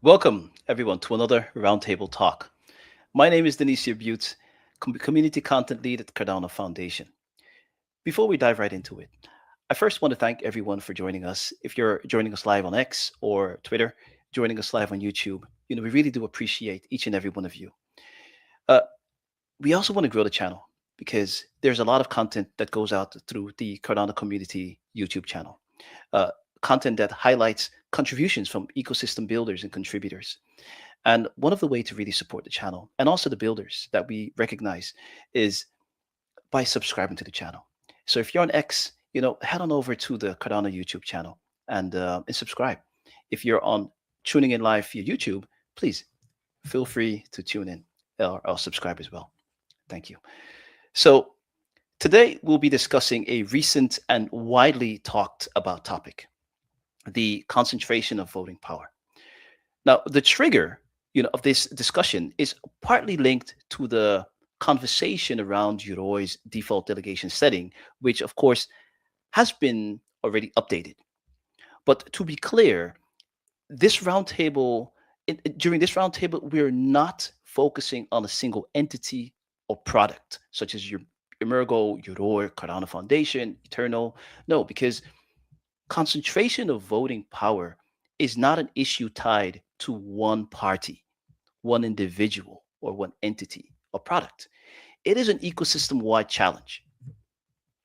Welcome, everyone, to another Roundtable Talk. My name is Denisha Butte, Community Content Lead at Cardano Foundation. Before we dive right into it, I first want to thank everyone for joining us. If you're joining us live on X or Twitter, joining us live on YouTube, we really do appreciate each and every one of you. Uh, we also want to grow the channel because there's a lot of content that goes out through the Cardano Community YouTube channel. Uh, Content that highlights contributions from ecosystem builders and contributors. And one of the ways to really support the channel and also the builders that we recognize is by subscribing to the channel. So if you're on X, head on over to the Cardano YouTube channel and subscribe. If you're on tuning in live via YouTube, please feel free to tune in or subscribe as well. Thank you. So today we'll be discussing a recent and widely talked about topic, the concentration of voting power. Now, the trigger, of this discussion is partly linked to the conversation around Euroi's default delegation setting, which of course has been already updated. But to be clear, this roundtable, during this roundtable, we're not focusing on a single entity or product, such as your Emergo, Euroi, Cardano Foundation, Eternal. No, because concentration of voting power is not an issue tied to one party, one individual, or one entity or product. It is an ecosystem wide challenge.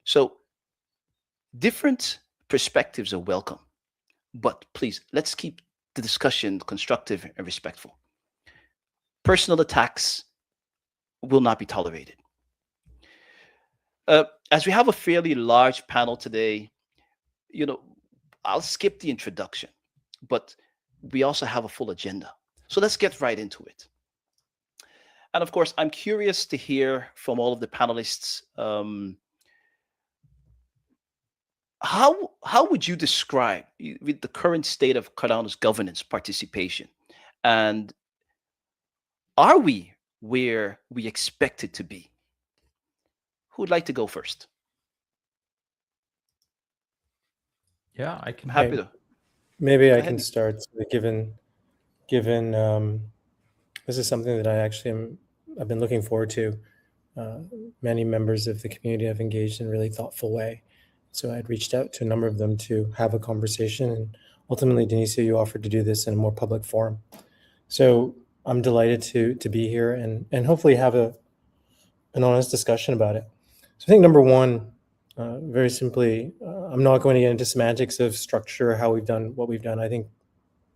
So, different perspectives are welcome, but please let's keep the discussion constructive and respectful. Personal attacks will not be tolerated. As we have a fairly large panel today, you know, I'll skip the introduction, but we also have a full agenda. So let's get right into it. And of course, I'm curious to hear from all of the panelists. How would you describe with the current state of Cardano's governance participation, and are we where we expected to be? Who would like to go first? Yeah, I I'm can. happy to. Maybe Go I ahead. can start. Given this is something that I've been looking forward to. Many members of the community have engaged in a really thoughtful way. So I'd reached out to a number of them to have a conversation, and ultimately, Denisha, you offered to do this in a more public forum. So I'm delighted to be here and hopefully have an honest discussion about it. So I think number one, very simply, I'm not going to get into semantics of structure, how we've done what we've done. I think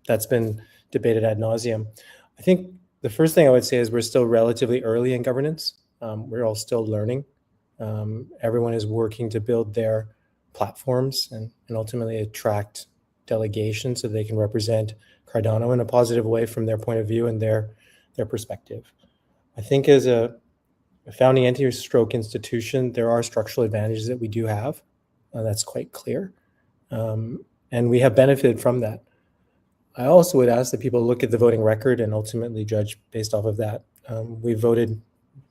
that's been debated ad nauseum. I think the first thing I would say is we're still relatively early in governance. We're all still learning. Everyone is working to build their platforms and ultimately attract delegations so they can represent Cardano in a positive way from their point of view and their perspective. I think as a founding entity or stroke institution, there are structural advantages that we do have. That's quite clear. And we have benefited from that. I also would ask that people look at the voting record and ultimately judge based off of that. We voted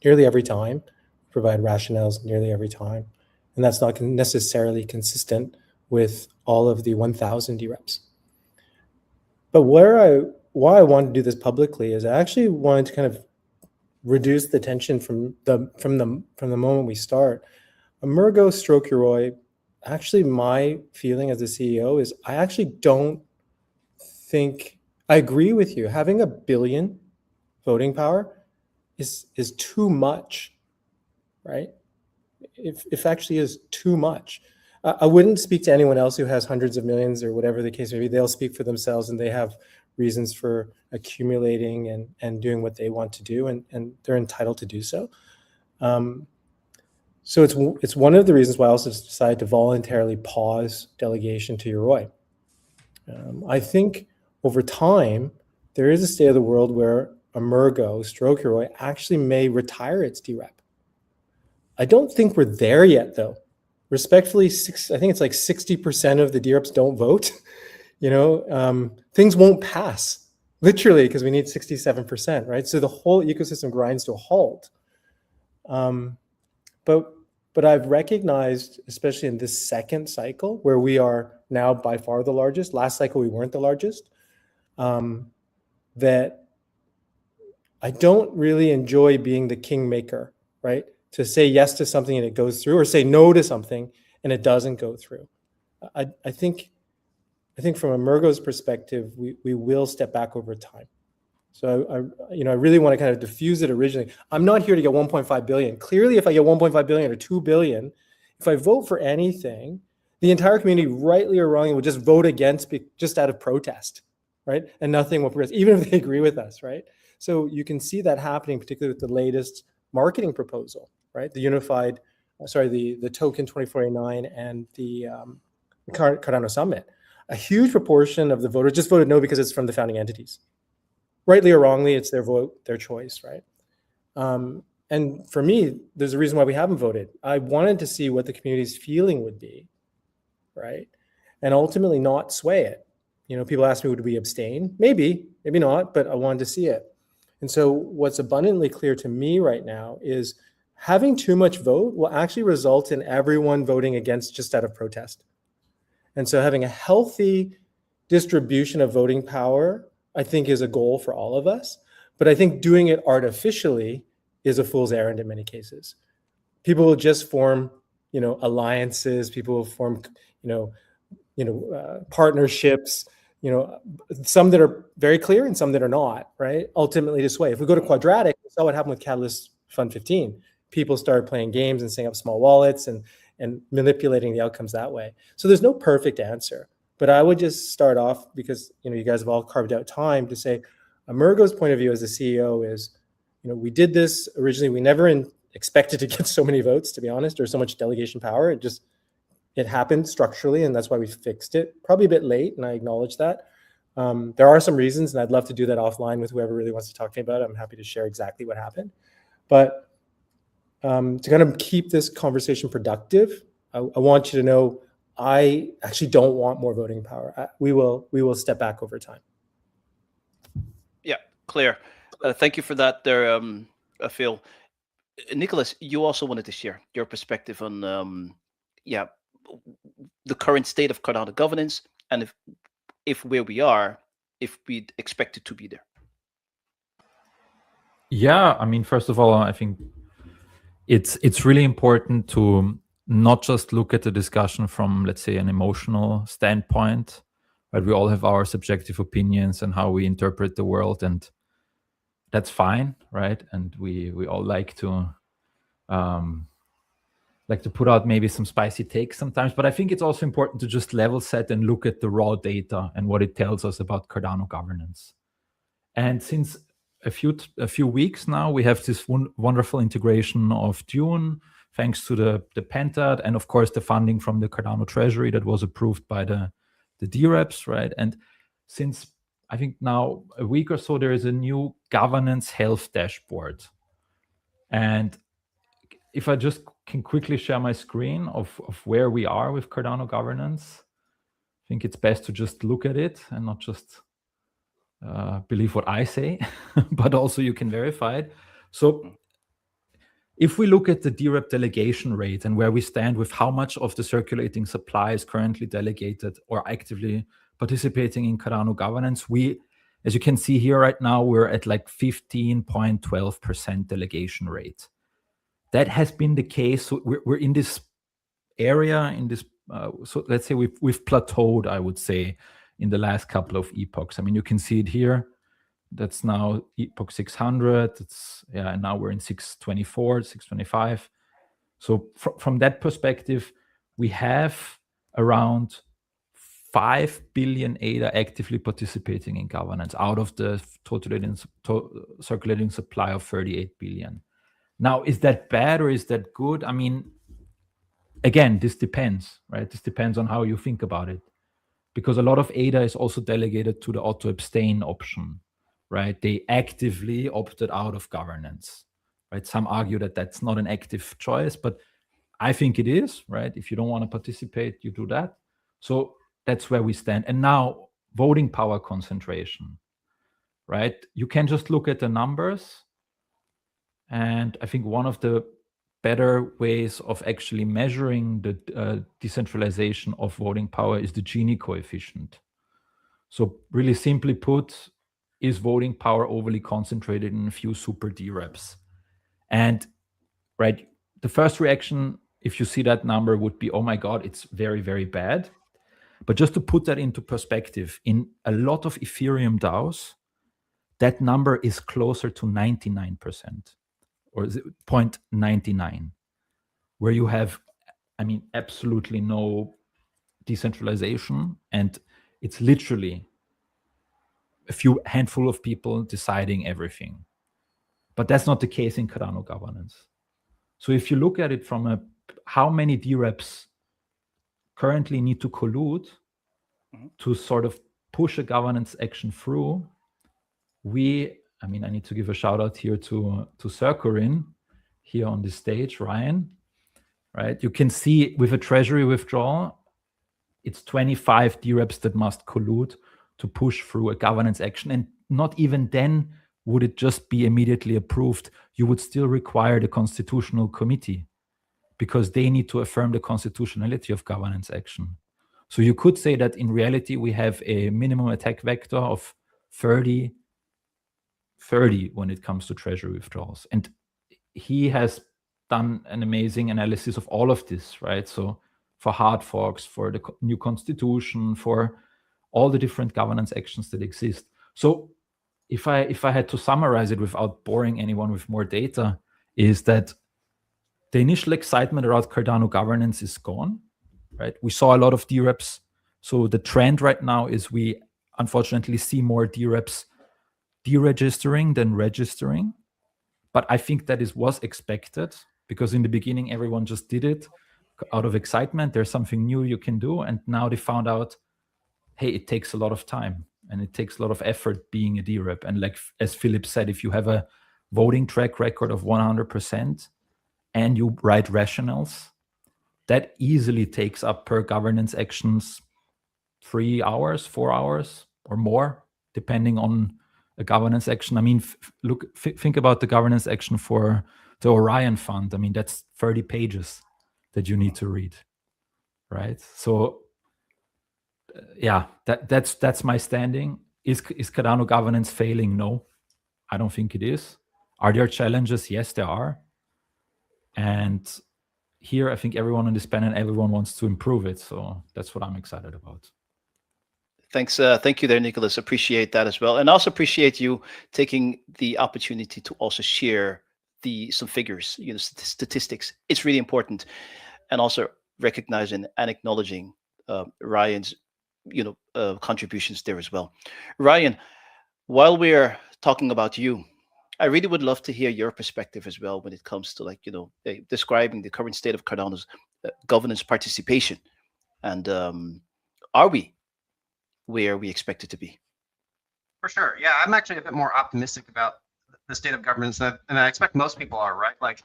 nearly every time, provide rationales nearly every time. And that's not necessarily consistent with all of the 1,000 DReps. But why I wanted to do this publicly is I actually wanted to kind of reduce the tension from the moment we start. Emergo stroke Euroi, actually my feeling as a CEO is I actually don't think, I agree with you. Having 1 billion voting power is too much, right? It actually is too much. I wouldn't speak to anyone else who has hundreds of millions or whatever the case may be. They'll speak for themselves and they have reasons for accumulating and doing what they want to do, and they're entitled to do so. So it's one of the reasons why I also decided to voluntarily pause delegation to Euroi. I think over time, there is a state of the world where Emergo stroke Euroi actually may retire its DRep. I don't think we're there yet, though. Respectfully, I think it's like 60% of the DReps don't vote. Things won't pass, literally, because we need 67%, right? So the whole ecosystem grinds to a halt. But I've recognized, especially in this second cycle, where we are now by far the largest. Last cycle, we weren't the largest. that I don't really enjoy being the kingmaker, right? To say yes to something and it goes through, or say no to something and it doesn't go through. I think from Emergo's perspective, we will step back over time. So I really want to kind of diffuse it originally. I'm not here to get 1.5 billion. Clearly, if I get 1.5 billion or 2 billion, if I vote for anything, the entire community, rightly or wrongly, will just vote against just out of protest, right? And nothing will progress, even if they agree with us, right? So you can see that happening, particularly with the latest marketing proposal, right? The the token 2489 and the Cardano Summit. A huge proportion of the voters just voted no because it's from the founding entities. Rightly or wrongly, it's their vote, their choice, right? And for me, there's a reason why we haven't voted. I wanted to see what the community's feeling would be, right? And ultimately not sway it. People ask me, would we abstain? Maybe not, but I wanted to see it. And so what's abundantly clear to me right now is having too much vote will actually result in everyone voting against just out of protest. And so having a healthy distribution of voting power, I think, is a goal for all of us. But I think doing it artificially is a fool's errand in many cases. People will just form, alliances. People will form, partnerships. Some that are very clear and some that are not. Right. Ultimately, to sway. If we go to Quadratic, we saw what happened with Catalyst Fund 15. People started playing games and setting up small wallets and manipulating the outcomes that way. So there's no perfect answer. But I would just start off, because you guys have all carved out time to say, Emergo's point of view as the CEO is, we did this originally. We never expected to get so many votes, to be honest, or so much delegation power. It happened structurally, and that's why we fixed it. Probably a bit late, and I acknowledge that. There are some reasons, and I'd love to do that offline with whoever really wants to talk to me about it. I'm happy to share exactly what happened. But to kind of keep this conversation productive, I want you to know I actually don't want more voting power. We will step back over time. Yeah, clear. Thank you for that there, Phil. Nicholas, you also wanted to share your perspective on the current state of Cardano governance, and if where we are, if we expect it to be there. Yeah, I mean, first of all, I think it's really important to not just look at the discussion from, let's say, an emotional standpoint, right? We all have our subjective opinions and how we interpret the world, and that's fine, right? And we all like to put out maybe some spicy takes sometimes, but I think it's also important to just level set and look at the raw data and what it tells us about Cardano governance. And since a few weeks now, we have this wonderful integration of Dune, thanks to the Pentad, and of course the funding from the Cardano Treasury that was approved by the DReps, right? And since I think now a week or so, there is a new governance health dashboard. And if I just can quickly share my screen of where we are with Cardano governance, I think it's best to just look at it and not just believe what I say, but also you can verify it. So if we look at the DRep delegation rate and where we stand with how much of the circulating supply is currently delegated or actively participating in Cardano governance, as you can see here right now, we're at like 15.12% delegation rate. That has been the case. So we're in this area, so let's say we've plateaued, I would say, in the last couple of epochs. I mean, you can see it here. That's now epoch 600. And now we're in 624, 625. So from that perspective, we have around 5 billion ADA actively participating in governance out of the circulating supply of 38 billion. Now, is that bad or is that good? I mean, again, this depends, right? This depends on how you think about it. Because a lot of ADA is also delegated to the auto-abstain option, right? They actively opted out of governance, right? Some argue that that's not an active choice, but I think it is, right? If you don't want to participate, you do that. So that's where we stand. And now, voting power concentration, right? You can just look at the numbers. And I think one of the better ways of actually measuring the decentralization of voting power is the Gini coefficient. So really simply put, is voting power overly concentrated in a few super DReps? And right, the first reaction, if you see that number, would be, oh my God, it's very, very bad. But just to put that into perspective, in a lot of Ethereum DAOs, that number is closer to 99%, or 0.99, where you have, I mean, absolutely no decentralization, and it's literally a few handful of people deciding everything. But that's not the case in Cardano governance. So if you look at it from how many DReps currently need to collude to sort of push a governance action through, I need to give a shout out here to Circurin here on this stage, Ryan, right? You can see with a treasury withdrawal, it's 25 DReps that must collude to push through a governance action. And not even then would it just be immediately approved. You would still require the constitutional committee because they need to affirm the constitutionality of governance action. So you could say that in reality, we have a minimum attack vector of 30 when it comes to treasury withdrawals. And he has done an amazing analysis of all of this, right? So for hard forks, for the new constitution, for all the different governance actions that exist. So if I had to summarize it without boring anyone with more data, is that the initial excitement around Cardano governance is gone, right? We saw a lot of DReps. So the trend right now is we unfortunately see more DReps deregistering than registering. But I think that was expected because in the beginning, everyone just did it out of excitement. There's something new you can do. And now they found out, hey, it takes a lot of time and it takes a lot of effort being a DRep. And like, as Philip said, if you have a voting track record of 100% and you write rationales, that easily takes up per governance actions 3 hours, 4 hours or more, depending on a governance action. I mean, think about the governance action for the Orion Fund. I mean, that's 30 pages that you need to read, right? So yeah, that's my standing. Is Cardano governance failing? No, I don't think it is. Are there challenges? Yes, there are. And here, I think everyone on this panel, everyone wants to improve it. So that's what I'm excited about. Thanks. Thank you there, Nicholas. Appreciate that as well. And also appreciate you taking the opportunity to also share some figures, statistics. It's really important. And also recognizing and acknowledging Ryan's, contributions there as well. Ryan, while we're talking about you, I really would love to hear your perspective as well when it comes to describing the current state of Cardano's governance participation. And are we where we expect it to be? For sure. Yeah, I'm actually a bit more optimistic about the state of governance than I expect most people are, right? Like,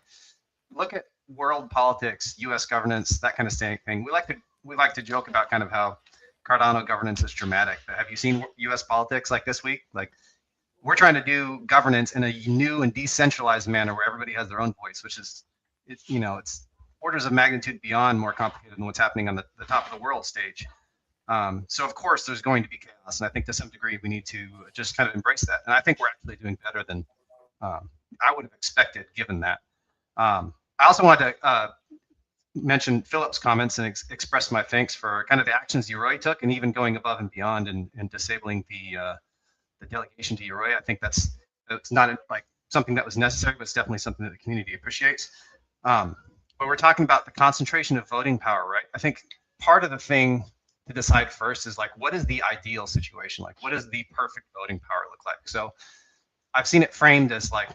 look at world politics, U.S. governance, that kind of thing. We like to joke about kind of how Cardano governance is dramatic. But have you seen U.S. politics like this week? Like, we're trying to do governance in a new and decentralized manner where everybody has their own voice, which is, it's orders of magnitude beyond more complicated than what's happening on the top of the world stage. So of course there's going to be chaos, and I think to some degree we need to just kind of embrace that. And I think we're actually doing better than I would have expected, given that. I also wanted to mention Philip's comments and express my thanks for kind of the actions Yoroi took, and even going above and beyond and disabling the delegation to Yoroi. I think it's not like something that was necessary, but it's definitely something that the community appreciates. But we're talking about the concentration of voting power, right? I think part of the thing to decide first is like, what is the ideal situation? Like, what does the perfect voting power look like? So I've seen it framed as like,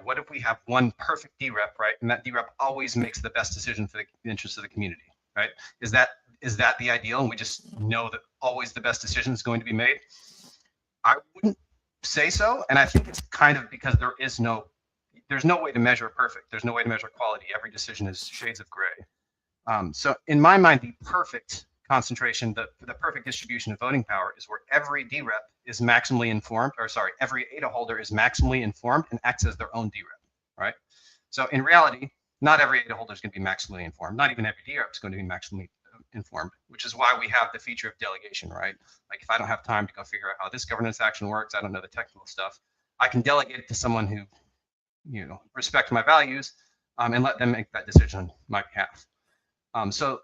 what if we have one perfect DRep, right? And that DRep always makes the best decision for the interest of the community, right? Is that the ideal? And we just know that always the best decision is going to be made? I wouldn't say so. And I think it's kind of because there's no way to measure perfect. There's no way to measure quality. Every decision is shades of gray. So in my mind, the perfect concentration, the perfect distribution of voting power is where every DRep is maximally informed, every ADA holder is maximally informed and acts as their own DRep, right? So in reality, not every ADA holder is going to be maximally informed. Not even every DRep is going to be maximally informed, which is why we have the feature of delegation, right? Like if I don't have time to go figure out how this governance action works, I don't know the technical stuff, I can delegate it to someone who, respect my values, and let them make that decision on my behalf. So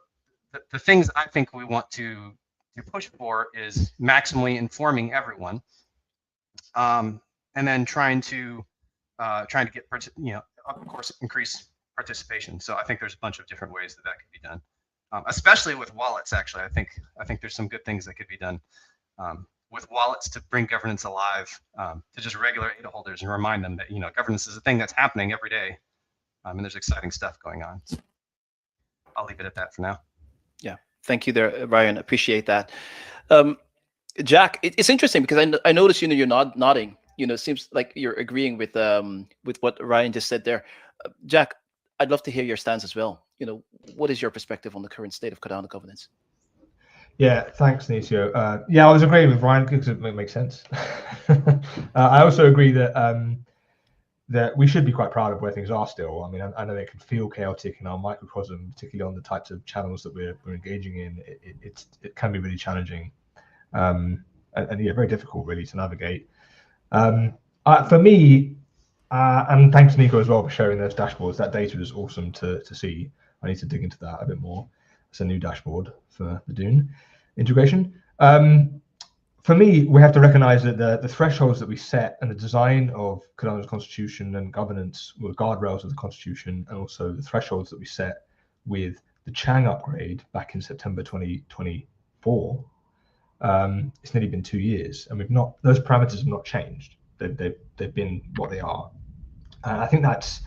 the things I think we want to push for is maximally informing everyone, and then trying to get, of course, increase participation. So I think there's a bunch of different ways that could be done, especially with wallets. Actually, I think there's some good things that could be done with wallets to bring governance alive to just regular ADA holders and remind them that governance is a thing that's happening every day, and there's exciting stuff going on. So I'll leave it at that for now. Yeah, thank you there, Ryan. Appreciate that. Jack, it's interesting because I noticed you're nodding. It seems like you're agreeing with what Ryan just said there. Jack, I'd love to hear your stance as well. What is your perspective on the current state of Cardano governance? Yeah, thanks, Denisio. Yeah, I was agreeing with Ryan because it makes sense. I also agree that we should be quite proud of where things are still. I mean, I know it can feel chaotic in our microcosm, particularly on the types of channels that we're engaging in. It can be really challenging, and yeah, very difficult really to navigate. For me, and thanks Nico as well for sharing those dashboards. That data is awesome to see. I need to dig into that a bit more. It's a new dashboard for the Dune integration. For me, we have to recognize that the thresholds that we set and the design of Cardano's constitution and governance were guardrails of the constitution, and also the thresholds that we set with the Chang upgrade back in September 2024. It's nearly been 2 years, and those parameters have not changed. They've been what they are. And I think that's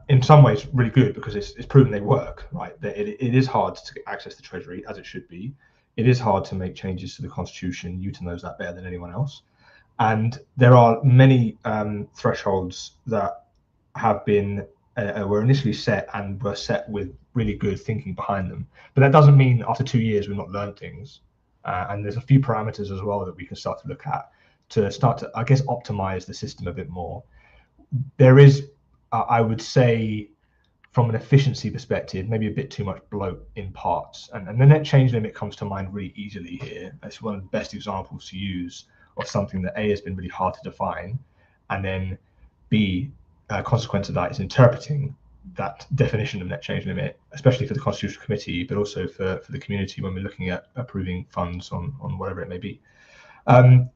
in some ways really good because it's proven they work, right? It is hard to access the Treasury as it should be. It is hard to make changes to the Constitution. Newton knows that better than anyone else. And there are many thresholds that have been were initially set and were set with really good thinking behind them. But that doesn't mean after 2 years we've not learned things. And there's a few parameters as well that we can start to look at to start to, I guess, optimize the system a bit more. There is, I would say, from an efficiency perspective, maybe a bit too much bloat in parts. And the net change limit comes to mind really easily here. It's one of the best examples to use of something that A, has been really hard to define, and then B, a consequence of that is interpreting that definition of net change limit, especially for the Constitutional Committee, but also for the community when we're looking at approving funds on whatever it may be.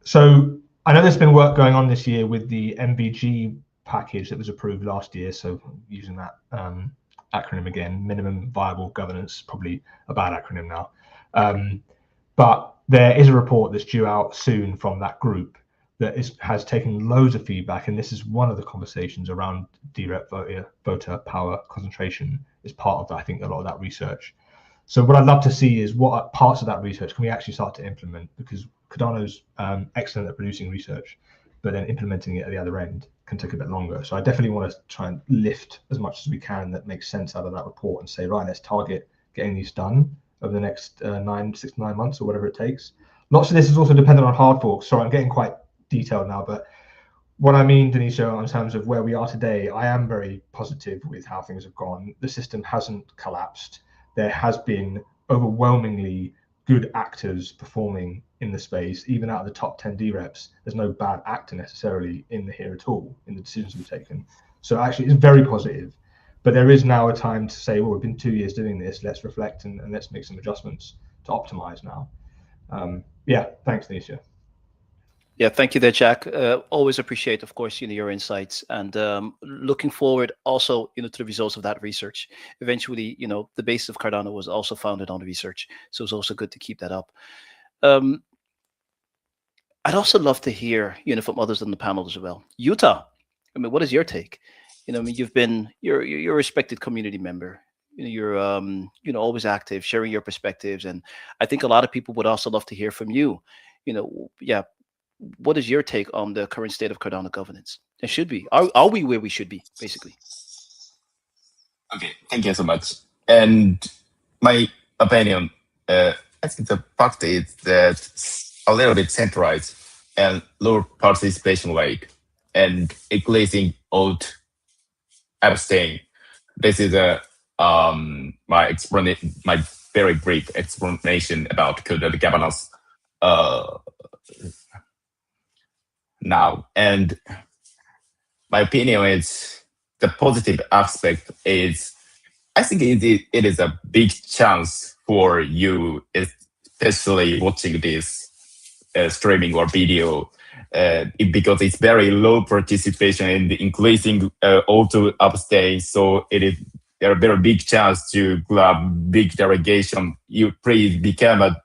So I know there's been work going on this year with the MVG package that was approved last year. So using that acronym again, minimum viable governance, probably a bad acronym now. But there is a report that's due out soon from that group that has taken loads of feedback, and this is one of the conversations around DRep voter power concentration is part of that, I think, a lot of that research. So what I'd love to see is what parts of that research can we actually start to implement, because Cardano's excellent at producing research, but then implementing it at the other end can take a bit longer. So I definitely want to try and lift as much as we can that makes sense out of that report and say, right, let's target getting these done over the next 6 to 9 months or whatever it takes. Lots of this is also dependent on hard forks. Sorry, I'm getting quite detailed now, but what I mean, Denisio, in terms of where we are today, I am very positive with how things have gone. The system hasn't collapsed. There has been overwhelmingly good actors performing in the space. Even out of the top 10 DReps, there's no bad actor necessarily in here at all in the decisions we've taken. So actually it's very positive, but there is now a time to say, well, we've been 2 years doing this, let's reflect and let's make some adjustments to optimize now. Yeah, thanks, Denisio. Yeah, thank you there, Jack. Always appreciate, of course, your insights, and looking forward also, to the results of that research. Eventually, the base of Cardano was also founded on research, so it's also good to keep that up. I'd also love to hear, from others on the panel as well. Utah, what is your take? You're a respected community member. You're always active, sharing your perspectives, and I think a lot of people would also love to hear from you. What is your take on the current state of Cardano governance? And should we? Are we where we should be, basically? Okay, thank you so much. And my opinion, I think the fact is that a little bit centralized and low participation rate and increasing out abstain. This is my explanation, my very brief explanation about the governance now. And my opinion is the positive aspect is, I think it is a big chance for you, especially watching this streaming or video, because it's very low participation and increasing auto abstain. So there are very big chance to grab big delegation. You please become a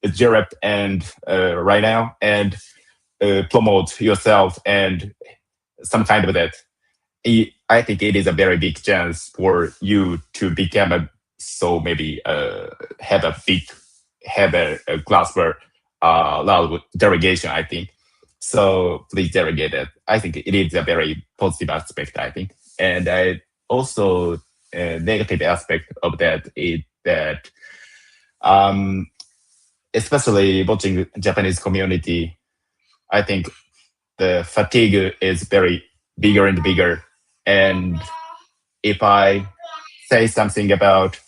DRep and right now and promote yourself and some kind of that. I think it is a very big chance for you to become maybe have a class where loud delegation, I think. So please delegate it. I think it is a very positive aspect, I think. And I also negative aspect of that is that especially watching Japanese community, I think the fatigue is very bigger and bigger. And if I say something about,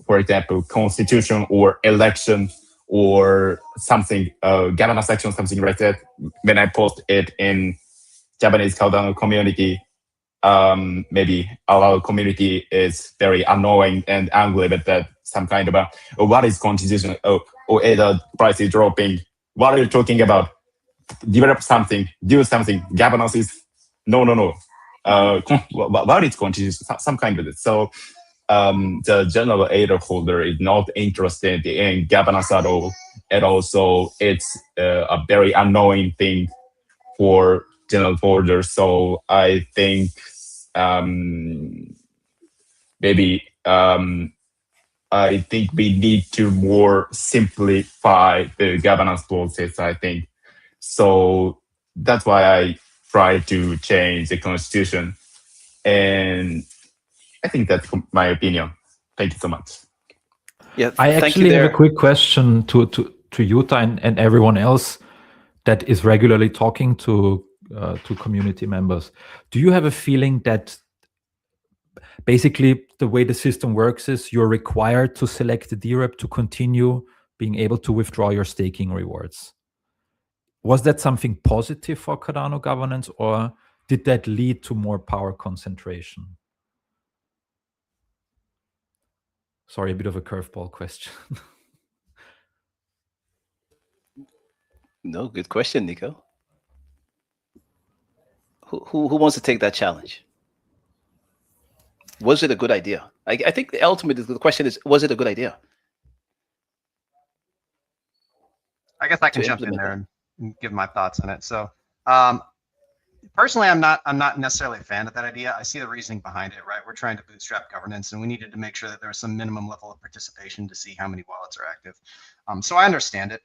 for example, constitution or election or something, government section, something like that, when I post it in Japanese Cardano community, maybe our community is very annoying and angry with that, some kind of what is constitution? The price is dropping. What are you talking about? Develop something, do something. Governance is no. What is constitution? Some kind of it. So the general aid holder is not interested in governance at all, and also it's a very annoying thing for general holders. So I think maybe I think we need to more simplify the governance process, I think. So that's why I try to change the constitution. And I think that's my opinion. Thank you so much. Yeah, I thank you actually have there. a quick question to Yuta and everyone else that is regularly talking to community members. Do you have a feeling that basically the way the system works is you're required to select the DRep to continue being able to withdraw your staking rewards? Was that something positive for Cardano governance, or did that lead to more power concentration? Sorry, a bit of a curveball question. No, good question, Nico. Who wants to take that challenge? Was it a good idea? I think ultimately the question is, was it a good idea? I guess I can To jump in implement there and give my thoughts on it. So personally, I'm not necessarily a fan of that idea. I see the reasoning behind it, right? We're trying to bootstrap governance, and we needed to make sure that there was some minimum level of participation to see how many wallets are active. So I understand it.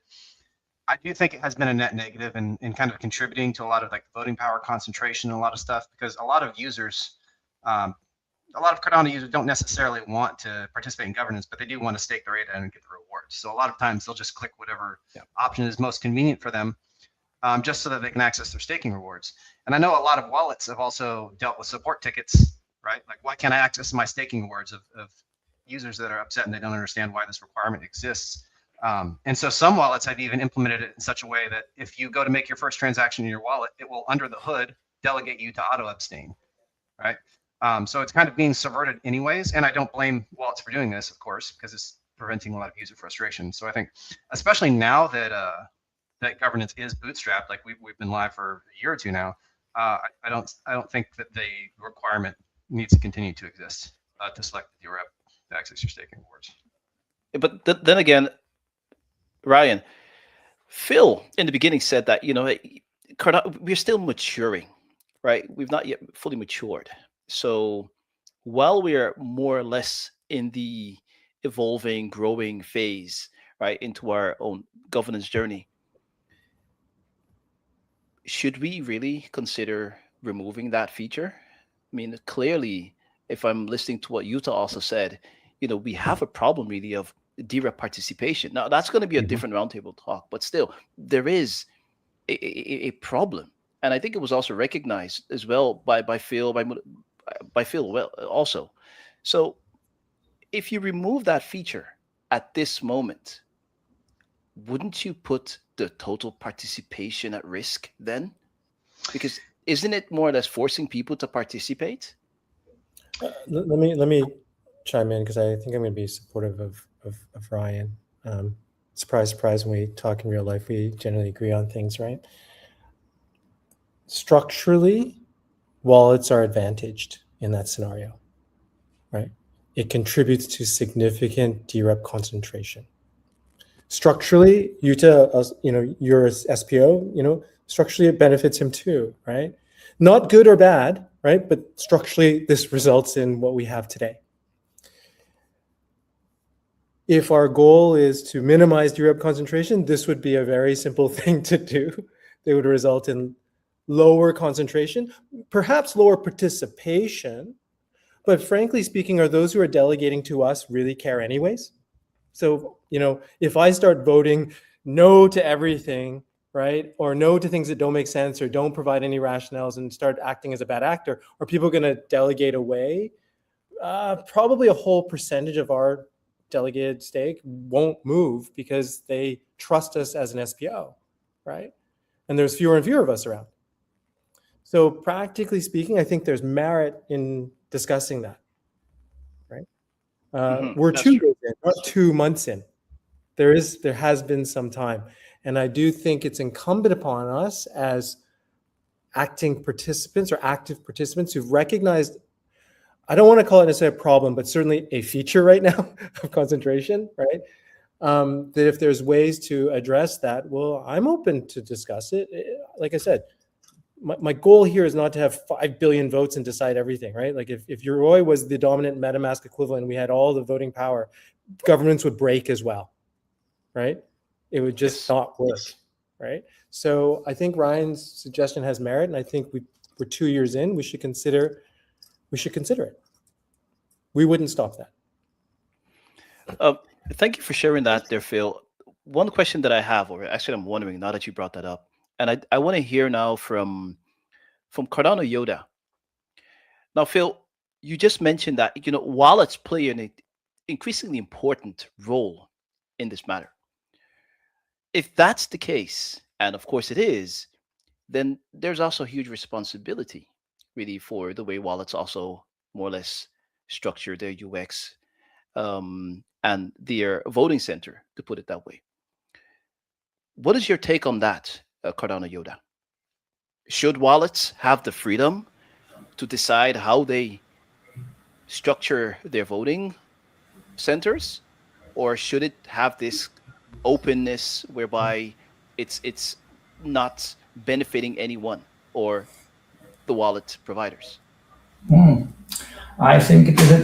I do think it has been a net negative in kind of contributing to a lot of like voting power concentration and a lot of stuff, because a lot of users, a lot of Cardano users don't necessarily want to participate in governance, but they do want to stake their ADA and get the rewards. So a lot of times they'll just click whatever option is most convenient for them, just so that they can access their staking rewards. And I know a lot of wallets have also dealt with support tickets, right? Like, why can't I access my staking rewards of users that are upset and they don't understand why this requirement exists? And so some wallets have even implemented it in such a way that if you go to make your first transaction in your wallet, it will, under the hood, delegate you to auto abstain, right? So it's kind of being subverted anyways. And I don't blame wallets for doing this, of course, because it's preventing a lot of user frustration. So I think, especially now that that governance is bootstrapped, like we've been live for a year or two now, I don't think that the requirement needs to continue to exist to select the DRep to access your staking rewards. But then again, Ryan, Phil in the beginning said that, we're still maturing, right? We've not yet fully matured. So while we are more or less in the evolving, growing phase, right, into our own governance journey, should we really consider removing that feature? I mean, clearly, if I'm listening to what Yuta also said, we have a problem really of DRep participation. Now, that's going to be a different roundtable talk, but still, there is a problem. And I think it was also recognized as well by Phil, by Phil well also. So if you remove that feature at this moment, wouldn't you put the total participation at risk then? Because isn't it more or less forcing people to participate? Let me chime in, because I think I'm going to be supportive of Ryan. Surprise, surprise, when we talk in real life, we generally agree on things, right? Structurally, wallets are advantaged in that scenario, right? It contributes to significant DRep concentration. Structurally, Yuta, you're SPO, structurally it benefits him too, right? Not good or bad, right? But structurally, this results in what we have today. If our goal is to minimize DRep concentration, this would be a very simple thing to do. They would result in lower concentration, perhaps lower participation. But frankly speaking, are those who are delegating to us really care anyways? So, if I start voting no to everything, right, or no to things that don't make sense or don't provide any rationales, and start acting as a bad actor, are people going to delegate away? Probably a whole percentage of our delegated stake won't move because they trust us as an SPO, right? And there's fewer and fewer of us around. So practically speaking, I think there's merit in discussing that, right? We're That's 2 true. years in, not 2 months in. There has been some time. And I do think it's incumbent upon us as acting participants or active participants who've recognized, I don't want to call it necessarily a problem, but certainly a feature right now of concentration, right? That if there's ways to address that, well, I'm open to discuss it. Like I said, my goal here is not to have 5 billion votes and decide everything, right? Like if Yoroi was the dominant MetaMask equivalent and we had all the voting power, governments would break as well, right? It would just Yes. not work, right? So I think Ryan's suggestion has merit, and I think we're 2 years in. We should consider it. We wouldn't stop that. Thank you for sharing that there, Phil. One question that I have, or actually I'm wondering now that you brought that up, and I want to hear now from Cardano Yoda. Now, Phil, you just mentioned that wallets play an increasingly important role in this matter. If that's the case, and of course it is, then there's also a huge responsibility, really, for the way wallets also more or less structure their UX and their voting center, to put it that way. What is your take on that, Cardano Yoda? Should wallets have the freedom to decide how they structure their voting centers, or should it have this openness whereby it's not benefiting anyone or the wallet providers? I think it is a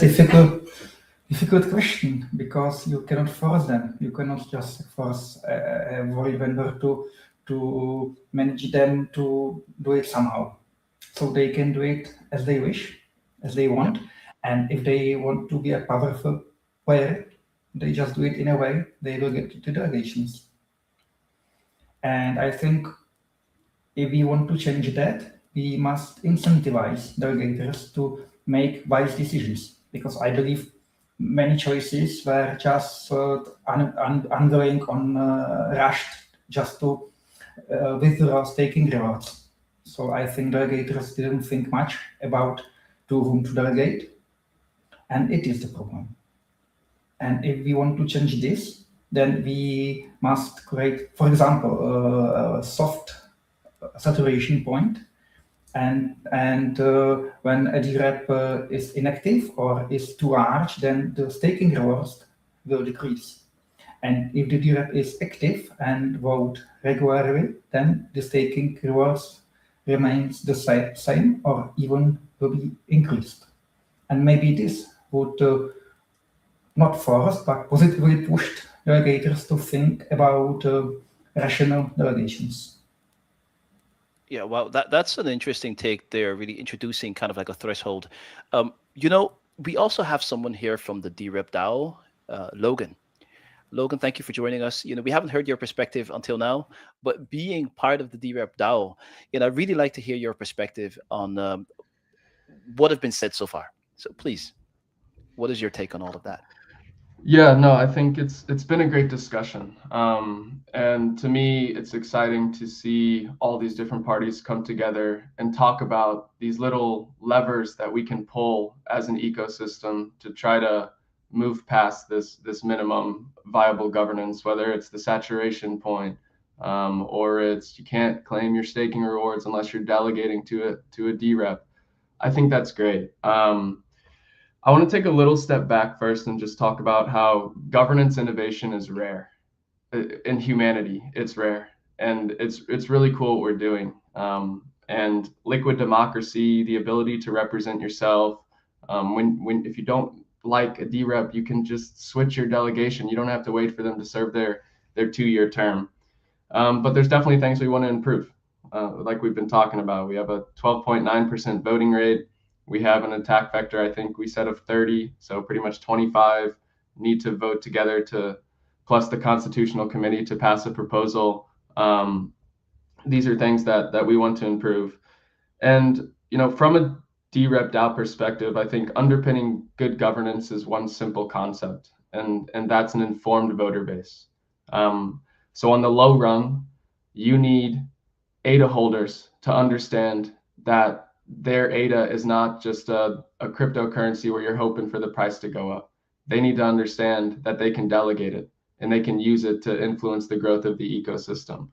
difficult question, because you cannot force them. You cannot just force every vendor to manage them to do it somehow. So they can do it as they wish, as they want. And if they want to be a powerful player, they just do it in a way they will get the delegations. And I think if we want to change that, we must incentivize delegators to make wise decisions, because I believe many choices were just ongoing on rushed just to withdraw staking rewards. So I think delegators didn't think much about to whom to delegate, and it is the problem. And if we want to change this, then we must create, for example, a soft saturation point, and when a DRep is inactive or is too large, then the staking rewards will decrease. And if the DRep is active and vote regularly, then the staking rewards remains the same or even will be increased. And maybe this would not force, but positively pushed delegators to think about rational delegations. Yeah, well, that's an interesting take there, really introducing kind of like a threshold. We also have someone here from the DRep DAO, Logan. Logan, thank you for joining us. We haven't heard your perspective until now, but being part of the DRep DAO, I'd really like to hear your perspective on what have been said so far. So please, what is your take on all of that? Yeah, no, I think it's been a great discussion. And to me, it's exciting to see all these different parties come together and talk about these little levers that we can pull as an ecosystem to try to move past this minimum viable governance, whether it's the saturation point, or it's you can't claim your staking rewards unless you're delegating to a DRep. I think that's great. I want to take a little step back first and just talk about how governance innovation is rare. In humanity. It's rare, and it's really cool what we're doing. And liquid democracy, the ability to represent yourself. When if you don't like a DRep, you can just switch your delegation. You don't have to wait for them to serve their 2-year term. But there's definitely things we want to improve. Like we've been talking about, we have a 12.9% voting rate. We have an attack vector, I think we said, of 30, so pretty much 25 need to vote together to, plus the Constitutional Committee, to pass a proposal. These are things that we want to improve. And, you know, from a DRep DAO perspective, I think underpinning good governance is one simple concept, and that's an informed voter base. So on the low rung, you need ADA holders to understand that their ADA is not just a cryptocurrency where you're hoping for the price to go up. They need to understand that they can delegate it and they can use it to influence the growth of the ecosystem.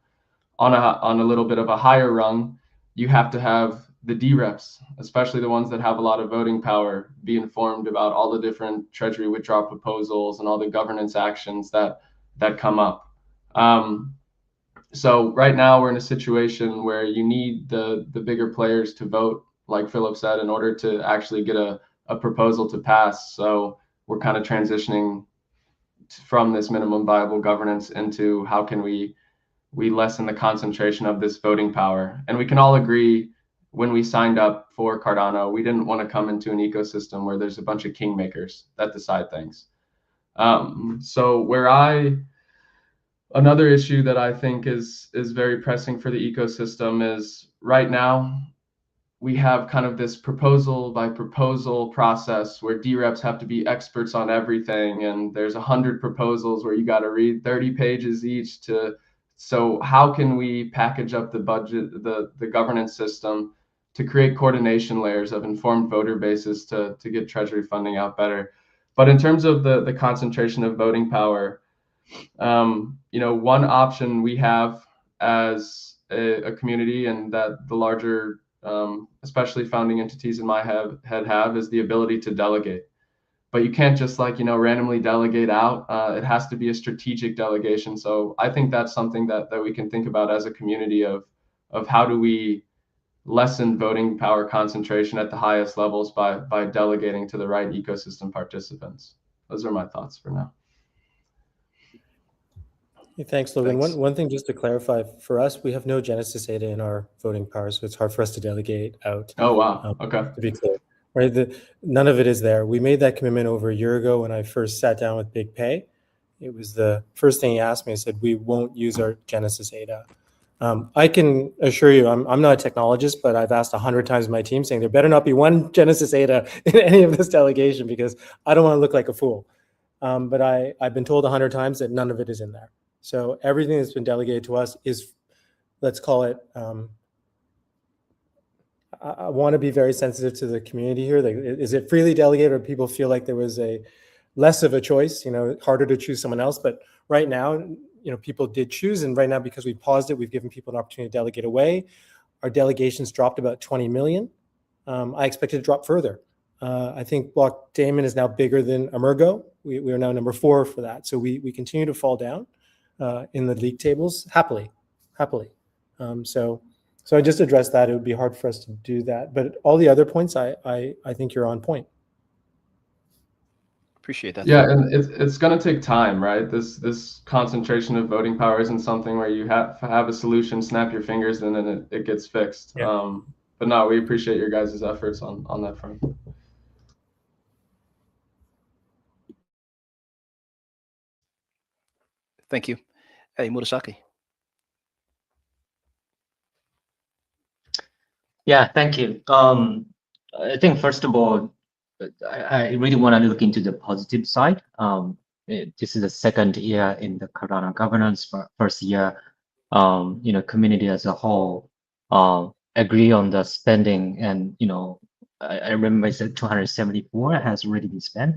On a little bit of a higher rung, you have to have the DReps, especially the ones that have a lot of voting power, be informed about all the different treasury withdrawal proposals and all the governance actions that come up. So right now we're in a situation where you need the bigger players to vote, like Philip said, in order to actually get a proposal to pass. So we're kind of transitioning from this minimum viable governance into how can we lessen the concentration of this voting power. And we can all agree, when we signed up for Cardano, we didn't want to come into an ecosystem where there's a bunch of kingmakers that decide things. So another issue that I think is very pressing for the ecosystem is right now we have kind of this proposal by proposal process where DReps have to be experts on everything, and there's 100 proposals where you got to read 30 pages each to. So how can we package up the budget, the governance system, to create coordination layers of informed voter bases to get treasury funding out better? But in terms of the concentration of voting power, you know, one option we have as a community, and that the larger, especially founding entities in my head have, is the ability to delegate. But you can't just, like, you know, randomly delegate out. It has to be a strategic delegation. So I think that's something that we can think about as a community of how do we lessen voting power concentration at the highest levels by delegating to the right ecosystem participants. Those are my thoughts for now. Thanks, Logan. Thanks. One thing just to clarify, for us, we have no Genesis ADA in our voting power, so it's hard for us to delegate out. Oh, wow. Okay. To be clear, right? None of it is there. We made that commitment over a year ago when I first sat down with Big Pay. It was the first thing he asked me. He said, we won't use our Genesis ADA. I can assure you, I'm not a technologist, but I've asked 100 times my team saying there better not be one Genesis ADA in any of this delegation because I don't want to look like a fool. But I've been told 100 times that none of it is in there. So everything that's been delegated to us is, let's call it, I want to be very sensitive to the community here. Like, is it freely delegated, or people feel like there was a less of a choice, you know, harder to choose someone else? But right now, you know, people did choose. And right now, because we paused it, we've given people an opportunity to delegate away. Our delegations dropped about 20 million. I expect it to drop further. I think Block Daemon is now bigger than Emergo. We are now number 4 for that. So we continue to fall down in the league tables happily. So I just addressed that. It would be hard for us to do that, but all the other points, I think you're on point. Appreciate that. Yeah, and it's going to take time, right? This concentration of voting power isn't something where you have a solution, snap your fingers, and then it gets fixed. Yeah. But no, we appreciate your guys' efforts on that front. Thank you. Hey, Murasaki. Yeah, thank you. I think first of all, I really want to look into the positive side. this is the second year in the Cardano governance. But first year, community as a whole agree on the spending, and I remember I said 274 has already been spent,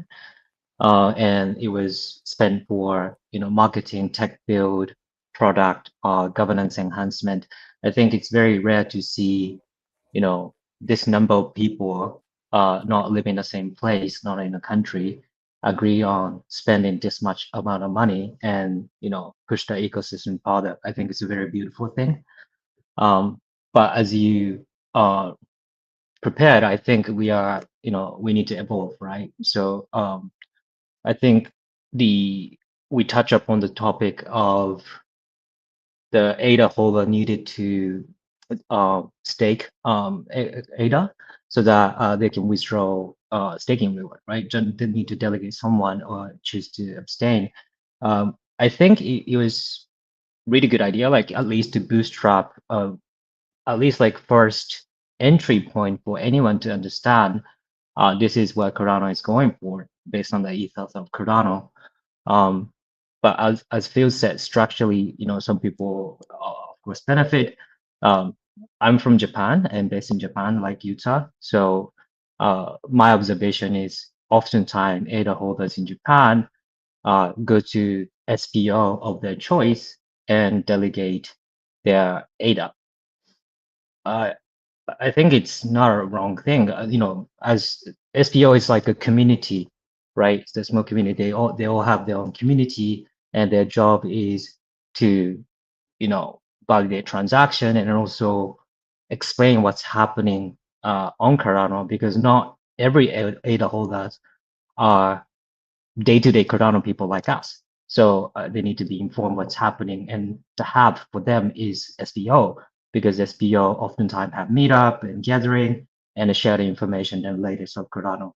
and it was spent for marketing, tech build, product, governance enhancement. I think it's very rare to see this number of people not living in the same place, not in a country, agree on spending this much amount of money and push the ecosystem further. I think it's a very beautiful thing. But as you prepared, I think we need to evolve, right? So I think we touch upon the topic of the ADA holder needed to stake ADA so that they can withdraw staking reward, right? They need to delegate someone or choose to abstain. I think it was really good idea, like at least to bootstrap, at least like first entry point for anyone to understand this is what Cardano is going for based on the ethos of Cardano. But as Phil said, structurally, some people of course benefit. I'm from Japan and based in Japan, like Utah. So my observation is oftentimes ADA holders in Japan go to SPO of their choice and delegate their ADA. I think it's not a wrong thing. As SPO is like a community, right? It's a small community. They all have their own community, and their job is to, validate transaction and also explain what's happening on Cardano, because not every ADA holders are day-to-day Cardano people like us. So they need to be informed what's happening, and the hub for them is SPO, because SPO oftentimes have meetup and gathering and share the information and latest of Cardano.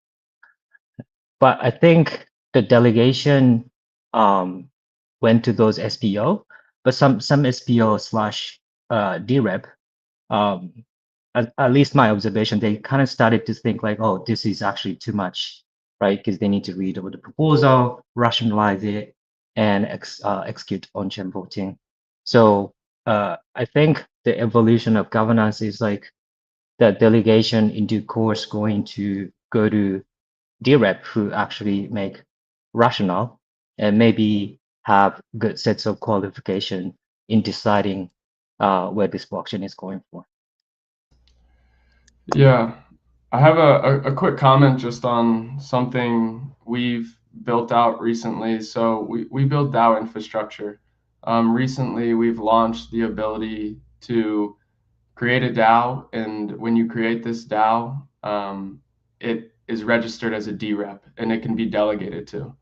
But I think the delegation went to those SPO, but some SPO slash DRep, at least my observation, they kind of started to think like, oh, this is actually too much, right? Because they need to read over the proposal, rationalize it, and execute on-chain voting. So I think the evolution of governance is like the delegation in due course going to go to DRep who actually make rational and maybe have good sets of qualification in deciding where this blockchain is going for. Yeah, I have a quick comment just on something we've built out recently. So we build DAO infrastructure. Recently, we've launched the ability to create a DAO, and when you create this DAO, it is registered as a DRep, and it can be delegated to.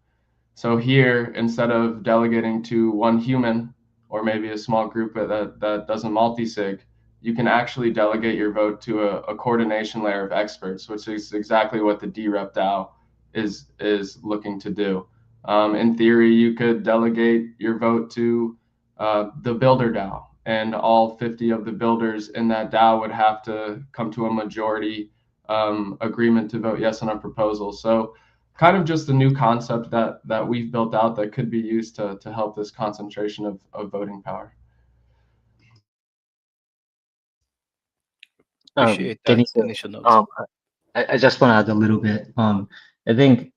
So here, instead of delegating to one human or maybe a small group that doesn't multisig, you can actually delegate your vote to a coordination layer of experts, which is exactly what the DRep DAO is looking to do. In theory, you could delegate your vote to the builder DAO, and all 50 of the builders in that DAO would have to come to a majority agreement to vote yes on a proposal. So kind of just a new concept that we've built out that could be used to help this concentration of voting power. Appreciate that Denise, initial notes. I just want to add a little bit. I think,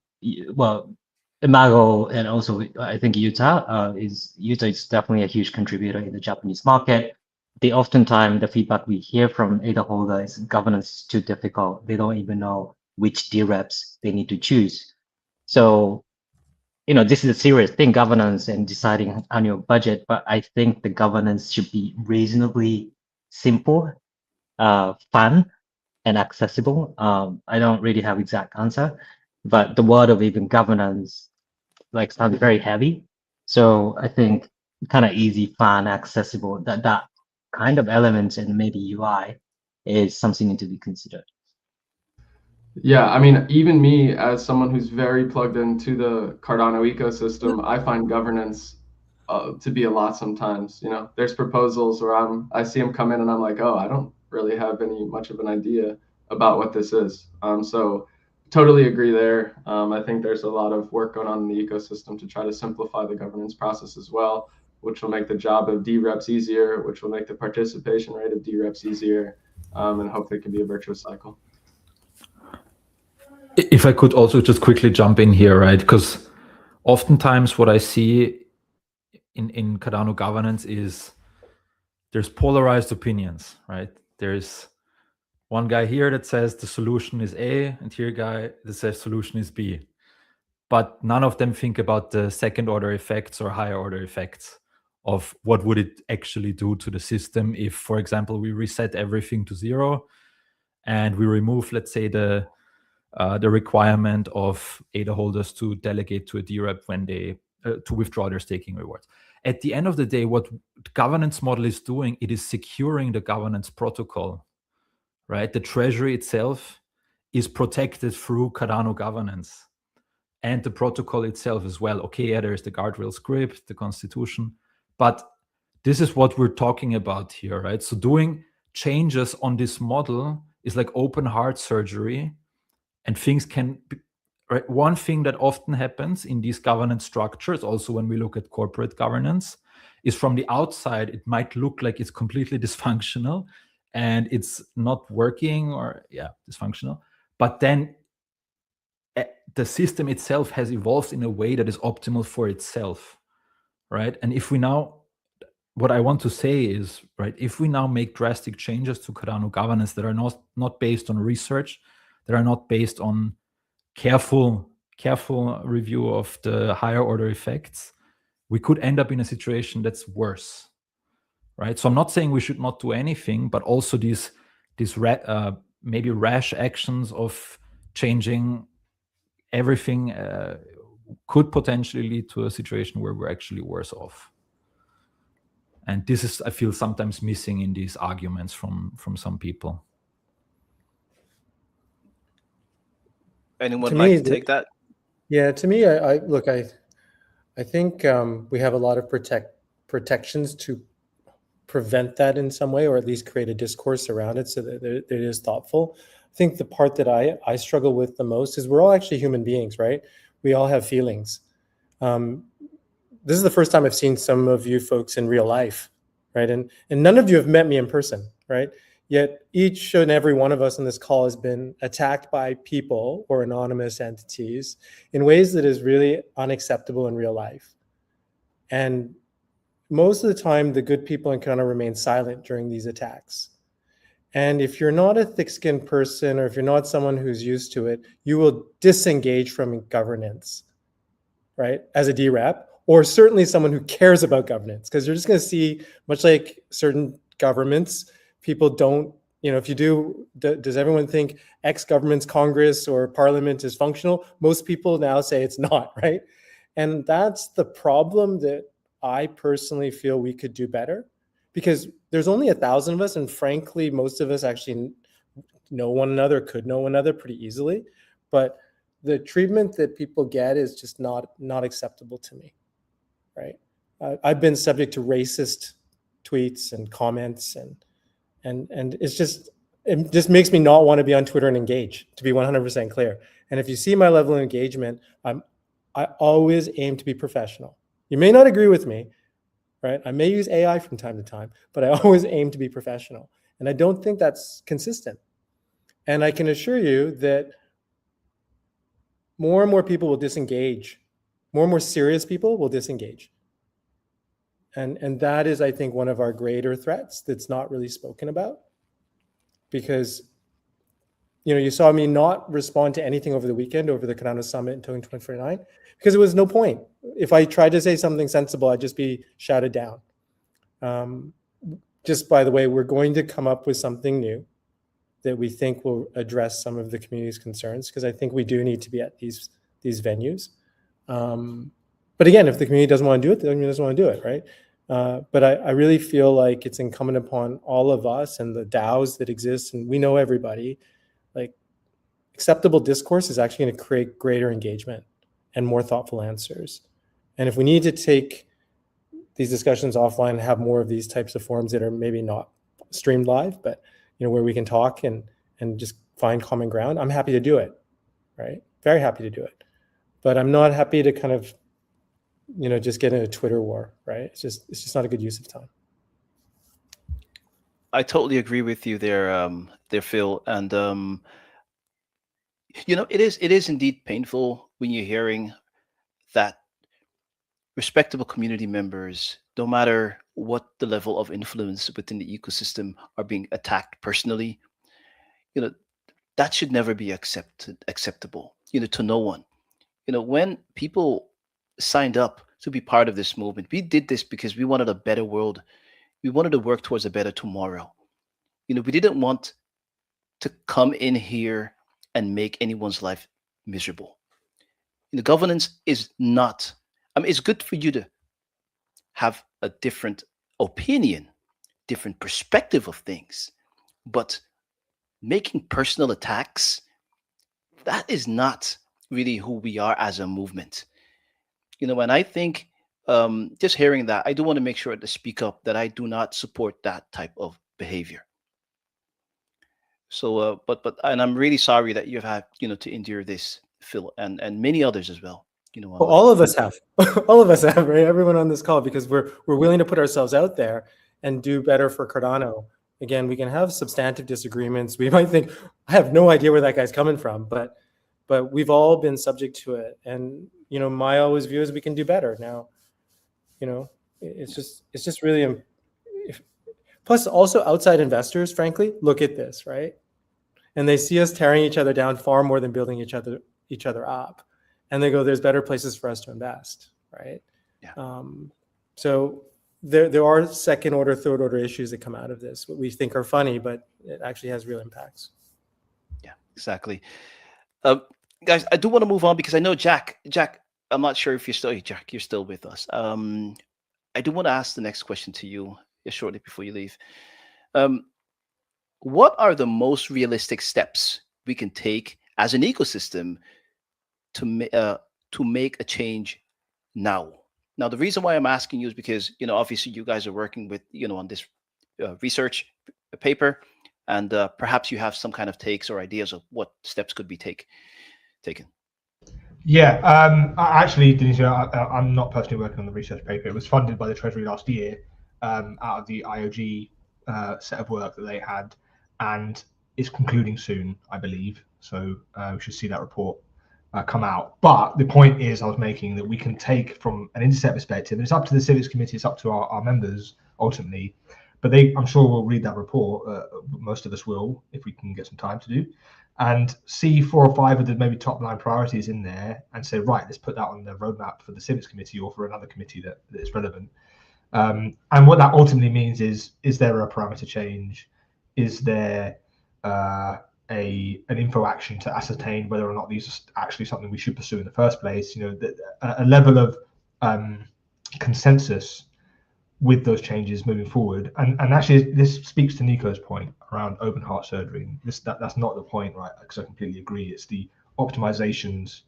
well, Imago and also I think Utah is definitely a huge contributor in the Japanese market. They oftentimes, the feedback we hear from ADA holders is governance is too difficult. They don't even know which DReps they need to choose. So, this is a serious thing, governance and deciding annual budget, but I think the governance should be reasonably simple, fun, and accessible. I don't really have exact answer, but the word of even governance like sounds very heavy. So I think kind of easy, fun, accessible, that kind of elements and maybe UI is something to be considered. Yeah, I mean, even me as someone who's very plugged into the Cardano ecosystem, I find governance to be a lot sometimes. There's proposals where I see them come in and I'm like, oh, I don't really have much of an idea about what this is. So totally agree there. I think there's a lot of work going on in the ecosystem to try to simplify the governance process as well, which will make the job of DReps easier, which will make the participation rate of DReps easier, and hopefully it can be a virtuous cycle. If I could also just quickly jump in here, right? Because oftentimes what I see in Cardano governance is there's polarized opinions, right? There's one guy here that says the solution is A, and here a guy that says solution is B. But none of them think about the second order effects or higher order effects of what would it actually do to the system if, for example, we reset everything to 0 and we remove, let's say, the requirement of ADA holders to delegate to a DRep when they to withdraw their staking rewards. At the end of the day, what the governance model is doing, it is securing the governance protocol, right? The treasury itself is protected through Cardano governance and the protocol itself as well. Okay, yeah, there's the guardrail script, the constitution, but this is what we're talking about here, right? So doing changes on this model is like open heart surgery, and things can be, right? One thing that often happens in these governance structures, also when we look at corporate governance, is from the outside, it might look like it's completely dysfunctional and it's not working, or dysfunctional. But then the system itself has evolved in a way that is optimal for itself, right? And if we now, what I want to say is, right, if we now make drastic changes to Cardano governance that are not based on research, that are not based on careful review of the higher order effects, we could end up in a situation that's worse, right? So I'm not saying we should not do anything, but also these maybe rash actions of changing everything could potentially lead to a situation where we're actually worse off. And this is, I feel, sometimes missing in these arguments from some people. Anyone like to take that? Yeah, to me, I think we have a lot of protections to prevent that in some way, or at least create a discourse around it so that it is thoughtful. I think the part that I struggle with the most is we're all actually human beings, right? We all have feelings. This is the first time I've seen some of you folks in real life, right? And none of you have met me in person, right? Yet each and every one of us on this call has been attacked by people or anonymous entities in ways that is really unacceptable in real life. And most of the time, the good people in Cardano remain silent during these attacks. And if you're not a thick-skinned person, or if you're not someone who's used to it, you will disengage from governance, right? As a DRep, or certainly someone who cares about governance, because you're just going to see, much like certain governments, people don't, if you do, does everyone think X government's Congress or Parliament is functional? Most people now say it's not, right? And that's the problem that I personally feel we could do better, because there's only 1,000 of us, and frankly, most of us actually know one another, could know one another pretty easily, but the treatment that people get is just not acceptable to me, right? I've been subject to racist tweets and comments, and it just makes me not want to be on Twitter and engage, to be 100% clear. And if you see my level of engagement, I always aim to be professional. You may not agree with me, right? I may use AI from time to time, but I always aim to be professional. And I don't think that's consistent. And I can assure you that more and more people will disengage. More and more serious people will disengage. And that is, I think, one of our greater threats that's not really spoken about. Because, you saw me not respond to anything over the weekend, over the Cardano Summit in Token 2049, because it was no point. If I tried to say something sensible, I'd just be shouted down. Just by the way, we're going to come up with something new that we think will address some of the community's concerns, because I think we do need to be at these venues. But again, if the community doesn't want to do it, the community doesn't want to do it, right? But I really feel like it's incumbent upon all of us and the DAOs that exist, and we know everybody, like, acceptable discourse is actually going to create greater engagement and more thoughtful answers. And if we need to take these discussions offline and have more of these types of forums that are maybe not streamed live, but where we can talk and just find common ground, I'm happy to do it. right? Very happy to do it. But I'm not happy to kind of, just get in a Twitter war, right? It's just not a good use of time. I totally agree with you there, Phil. And it is indeed painful when you're hearing that respectable community members, no matter what the level of influence within the ecosystem, are being attacked personally. You know, that should never be acceptable. To no one. When people signed up to be part of this movement, we did this because we wanted a better world. We wanted to work towards a better tomorrow. We didn't want to come in here and make anyone's life miserable. Governance is not, it's good for you to have a different opinion, different perspective of things, but making personal attacks, that is not really who we are as a movement. And I think just hearing that, I do want to make sure to speak up that I do not support that type of behavior. So, and I'm really sorry that you've had, to endure this, Phil, and many others as well. Well, all of us have, all of us have, right? Everyone on this call, because we're willing to put ourselves out there and do better for Cardano. Again, we can have substantive disagreements. We might think, I have no idea where that guy's coming from, but we've all been subject to it. And my always view is we can do better. Now, it's just really. Plus, also outside investors, frankly, look at this, right? And they see us tearing each other down far more than building each other up. And they go, there's better places for us to invest, right? Yeah. So there are second order, third order issues that come out of this, what we think are funny, but it actually has real impacts. Yeah, exactly. Guys, I do want to move on because I know Jack, I'm not sure if you're still with us. I do want to ask the next question to you shortly before you leave. What are the most realistic steps we can take as an ecosystem to make a change now? Now, the reason why I'm asking you is because, obviously you guys are working with, on this research paper, and perhaps you have some kind of takes or ideas of what steps could be taken. Yeah, actually, Denisio, I'm not personally working on the research paper. It was funded by the Treasury last year out of the IOG set of work that they had, and it's concluding soon, I believe. So we should see that report come out. But the point is, I was making that we can take from an Intercept perspective, and it's up to the Civics Committee, it's up to our members ultimately, but I'm sure we'll read that report, most of us will, if we can get some time to do, and see 4 or 5 of the maybe top line priorities in there and say, right, let's put that on the roadmap for the Civics Committee or for another committee that is relevant. And what that ultimately means is there a parameter change? Is there an info action to ascertain whether or not these are actually something we should pursue in the first place? A level of consensus with those changes moving forward. And actually, this speaks to Nico's point around open heart surgery. That's not the point, right? Because I completely agree. It's the optimizations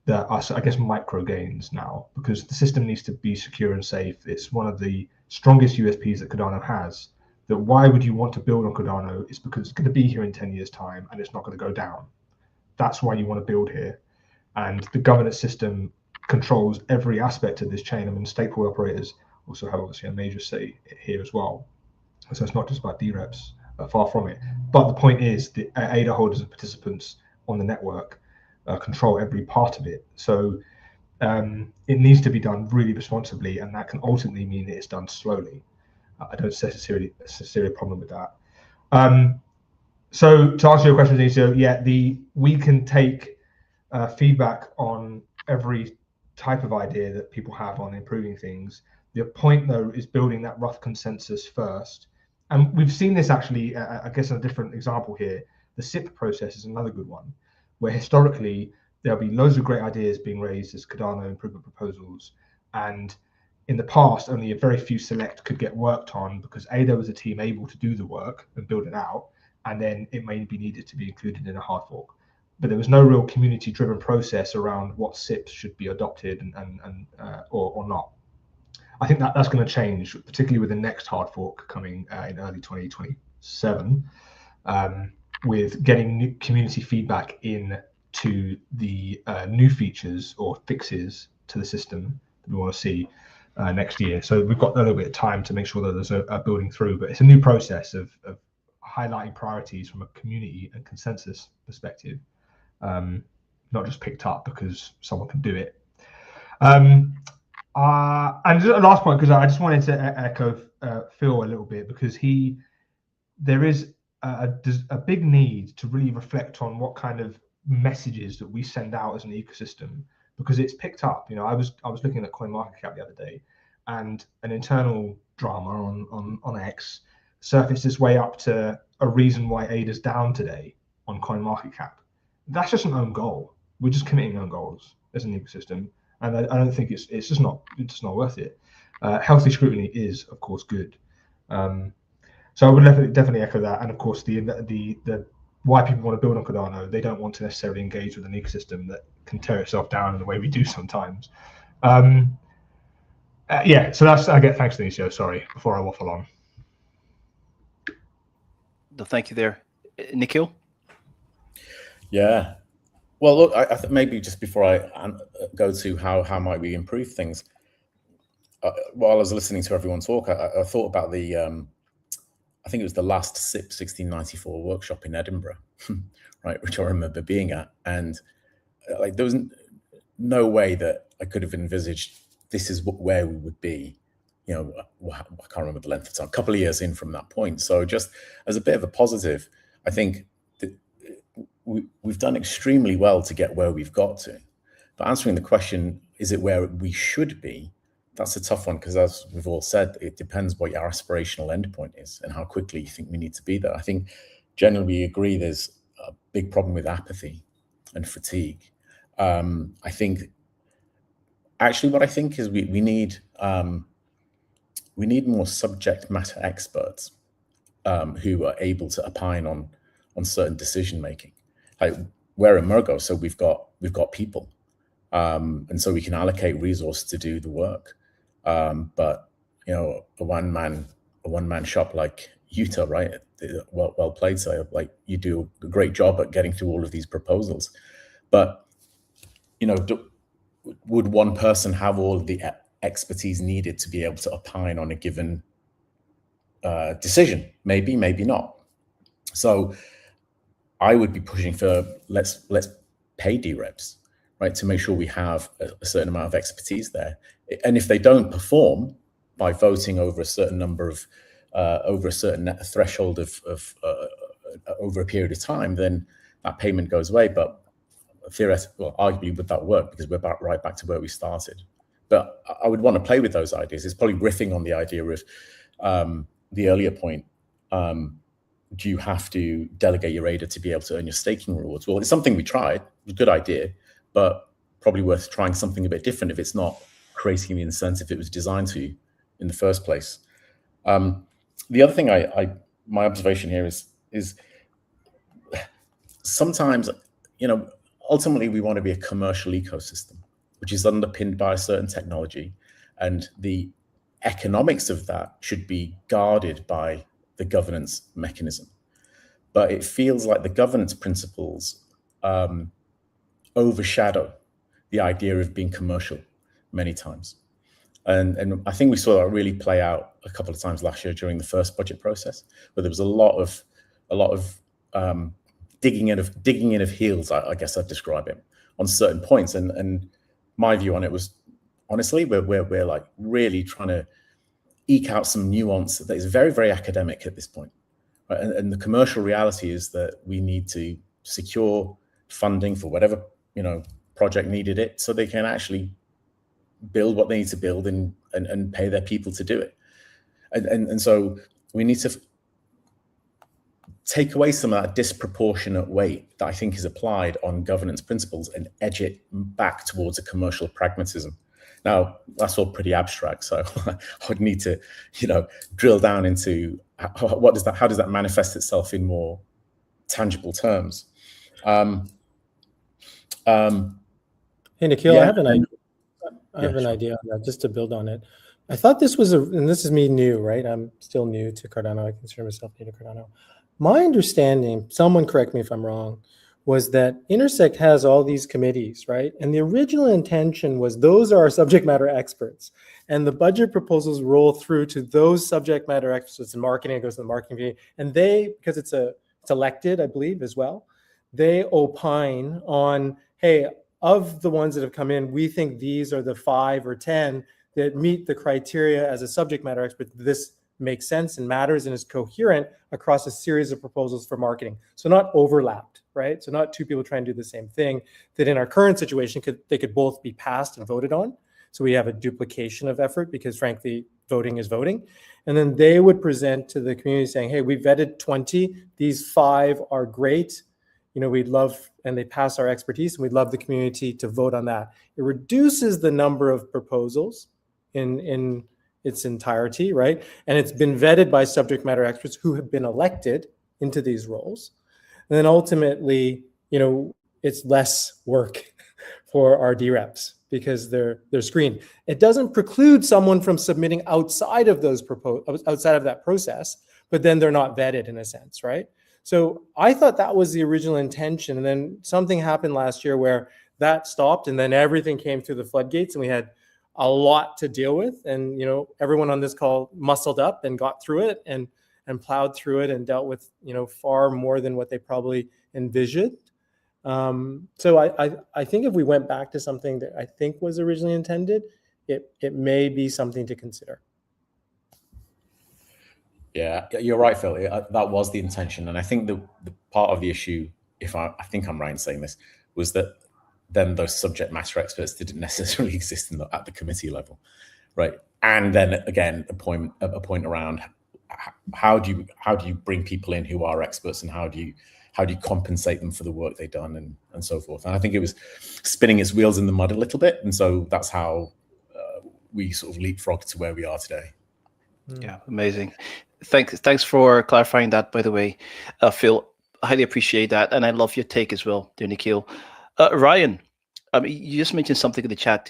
that are, I guess, micro gains now, because the system needs to be secure and safe. It's one of the strongest USPs that Cardano has. That why would you want to build on Cardano? It's because it's going to be here in 10 years' time and it's not going to go down. That's why you want to build here. And the governance system controls every aspect of this chain. I mean, stakeholder operators also have obviously a major say here as well. So it's not just about DReps, far from it. But the point is, the ADA holders and participants on the network control every part of it. So it needs to be done really responsibly, and that can ultimately mean that it's done slowly. I don't necessarily a problem with that. So to answer your question, Denisio, yeah, we can take feedback on every type of idea that people have on improving things. The point, though, is building that rough consensus first. And we've seen this actually, I guess, a different example here. The SIP process is another good one, where historically there'll be loads of great ideas being raised as Cardano improvement proposals, and in the past, only a very few select could get worked on because there was a team able to do the work and build it out, and then it may be needed to be included in a hard fork. But there was no real community-driven process around what SIPs should be adopted or not. I think that's going to change, particularly with the next hard fork coming in early 2027, with getting new community feedback in to the new features or fixes to the system that we want to see next year. So we've got a little bit of time to make sure that there's a building through, but it's a new process of highlighting priorities from a community and consensus perspective, not just picked up because someone can do it. And just a last point, because I just wanted to echo Phil a little bit, because there is a big need to really reflect on what kind of messages that we send out as an ecosystem, because it's picked up. I was looking at CoinMarketCap the other day, and an internal drama on X surfaced its way up to a reason why ADA's down today on CoinMarketCap. That's just an own goal. We're just committing own goals as an ecosystem, and I don't think it's just not worth it. Healthy scrutiny is, of course, good. So I would definitely echo that, and of course the why people want to build on Cardano, they don't want to necessarily engage with an ecosystem that can tear itself down in the way we do sometimes. Yeah, so that's thanks, Denisio. Sorry, before I waffle on. No, thank you there, Nikhil. Yeah. Well, look, I think maybe just before I go to how might we improve things, while I was listening to everyone talk, I thought about the I think it was the last SIP 1694 workshop in Edinburgh, right, which I remember being at, and like there was no way that I could have envisaged this is where we would be. I can't remember the length of time, a couple of years in from that point. So just as a bit of a positive, I think that we've done extremely well to get where we've got to. But answering the question, is it where we should be? That's a tough one, because as we've all said, it depends what your aspirational endpoint is and how quickly you think we need to be there. I think generally we agree there's a big problem with apathy and fatigue. I think actually what I think is we need more subject matter experts who are able to opine on certain decision making. Like we're a Mergo, so we've got people, and so we can allocate resource to do the work. But a one man shop like Utah, right? Well played, so like you do a great job at getting through all of these proposals. But would one person have all of the expertise needed to be able to opine on a given decision? Maybe not. So I would be pushing for let's pay DReps, right, to make sure we have a certain amount of expertise there. And if they don't perform by voting over a certain number of over a certain threshold of over a period of time, then that payment goes away. But theoretically, well, arguably, would that work? Because we're right back to where we started. But I would want to play with those ideas. It's probably riffing on the idea of the earlier point. Do you have to delegate your ADA to be able to earn your staking rewards? Well, it's something we tried. It was a good idea, but probably worth trying something a bit different if it's not creating the incentive it was designed to in the first place. The other thing my observation here is sometimes, ultimately we want to be a commercial ecosystem, which is underpinned by a certain technology, and the economics of that should be guarded by the governance mechanism. But it feels like the governance principles overshadow the idea of being commercial many times. And I think we saw that really play out a couple of times last year during the first budget process, where there was a lot of digging in of heels, I guess I'd describe it, on certain points. And my view on it was, honestly, we're like really trying to eke out some nuance that is very, very academic at this point. Right? And the commercial reality is that we need to secure funding for whatever project needed it, so they can actually build what they need to build and pay their people to do it. And so we need to take away some of that disproportionate weight that I think is applied on governance principles and edge it back towards a commercial pragmatism. Now, that's all pretty abstract, so I would need to, drill down into how does that manifest itself in more tangible terms. Hey, Nikhil, yeah, I have an idea on that, just to build on it. I thought this was and this is me new, right? I'm still new to Cardano. I consider myself new to Cardano. My understanding, someone correct me if I'm wrong, was that Intersect has all these committees, right? And the original intention was those are our subject matter experts. And the budget proposals roll through to those subject matter experts in marketing. It goes to the marketing committee. And they, because it's elected, I believe, as well, they opine on, hey, of the ones that have come in, we think these are the 5 or 10 that meet the criteria as a subject matter expert. This makes sense and matters and is coherent across a series of proposals for marketing. So not overlapped, right? So not two people trying to do the same thing, that in our current situation, they could both be passed and voted on. So we have a duplication of effort because frankly, voting is voting. And then they would present to the community saying, hey, we vetted 20, these 5 are great. You know, we'd love, and they pass our expertise, and we'd love the community to vote on that. It reduces the number of proposals in its entirety, right? And it's been vetted by subject matter experts who have been elected into these roles. And then ultimately, you know, it's less work for our DReps because they're screened. It doesn't preclude someone from submitting outside of outside of that process, but then they're not vetted in a sense, right? So I thought that was the original intention. And then something happened last year where that stopped, and then everything came through the floodgates, and we had a lot to deal with. And, you know, everyone on this call muscled up and got through it and plowed through it and dealt with, you know, far more than what they probably envisioned. So I think if we went back to something that I think was originally intended, it may be something to consider. Yeah, you're right, Phil. That was the intention. And I think the part of the issue, if I think I'm right in saying this, was that then those subject matter experts didn't necessarily exist at the committee level, right? And then again, a point around how do you bring people in who are experts, and how do you compensate them for the work they've done and so forth. And I think it was spinning its wheels in the mud a little bit, and so that's how we sort of leapfrogged to where we are today. Yeah, amazing. Thanks for clarifying that, by the way, Phil. I highly appreciate that, and I love your take as well, dear Nikhil. Ryan, you just mentioned something in the chat.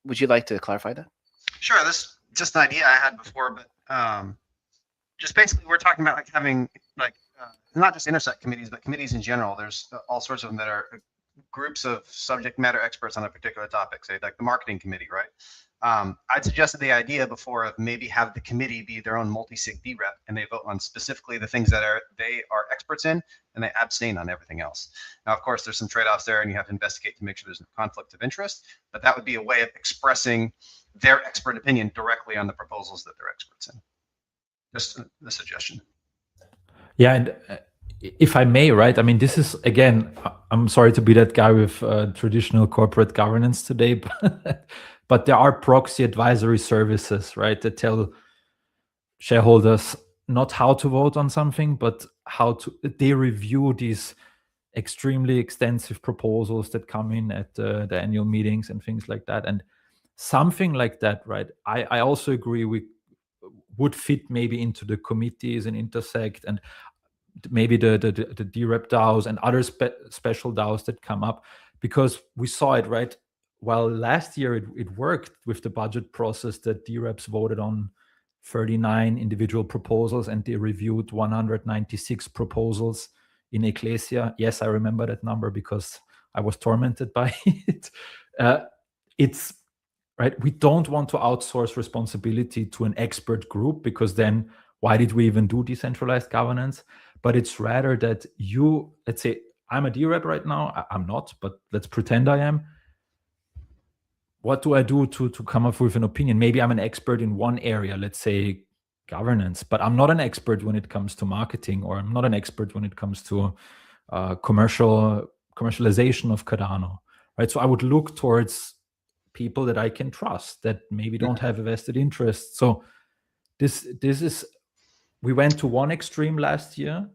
Would you like to clarify that? Sure. This is just an idea I had before, but just basically we're talking about like having like not just Intersect committees, but committees in general. There's all sorts of them that are groups of subject matter experts on a particular topic, say like the marketing committee, right? I'd suggested the idea before of maybe have the committee be their own multisig DRep, and they vote on specifically the things that they are experts in, and they abstain on everything else. Now, of course, there's some trade-offs there, and you have to investigate to make sure there's no conflict of interest, but that would be a way of expressing their expert opinion directly on the proposals that they're experts in. Just a suggestion. Yeah, and if I may, right? I mean, this is, again, I'm sorry to be that guy with traditional corporate governance today, but there are proxy advisory services, right, that tell shareholders not how to vote on something, but they review these extremely extensive proposals that come in at the annual meetings and things like that. And something like that, right? I also agree we would fit maybe into the committees and Intersect, and maybe the DRep DAOs and other special DAOs that come up, because we saw it, right? While last year it worked with the budget process that DReps voted on 39 individual proposals and they reviewed 196 proposals in Ecclesia. Yes, I remember that number because I was tormented by it. It's right. We don't want to outsource responsibility to an expert group, because then why did we even do decentralized governance? But it's rather that let's say I'm a DRep right now. I'm not, but let's pretend I am. What do I do to come up with an opinion? Maybe I'm an expert in one area, let's say governance, but I'm not an expert when it comes to marketing, or I'm not an expert when it comes to commercialization of Cardano, right? So I would look towards people that I can trust, that maybe don't have a vested interest. So this is, we went to one extreme last year,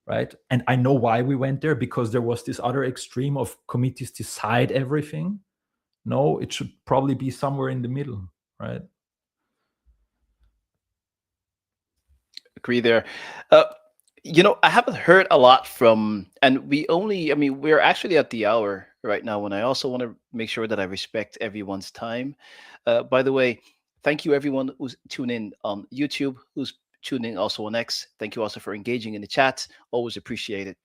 right? And I know why we went there, because there was this other extreme of committees decide everything. No, it should probably be somewhere in the middle, right? Agree there. You know, I haven't heard a lot from, and we're actually at the hour right now, and I also want to make sure that I respect everyone's time. By the way, thank you everyone who's tuned in on YouTube, who's tuning in also on X. Thank you also for engaging in the chat. Always appreciate it.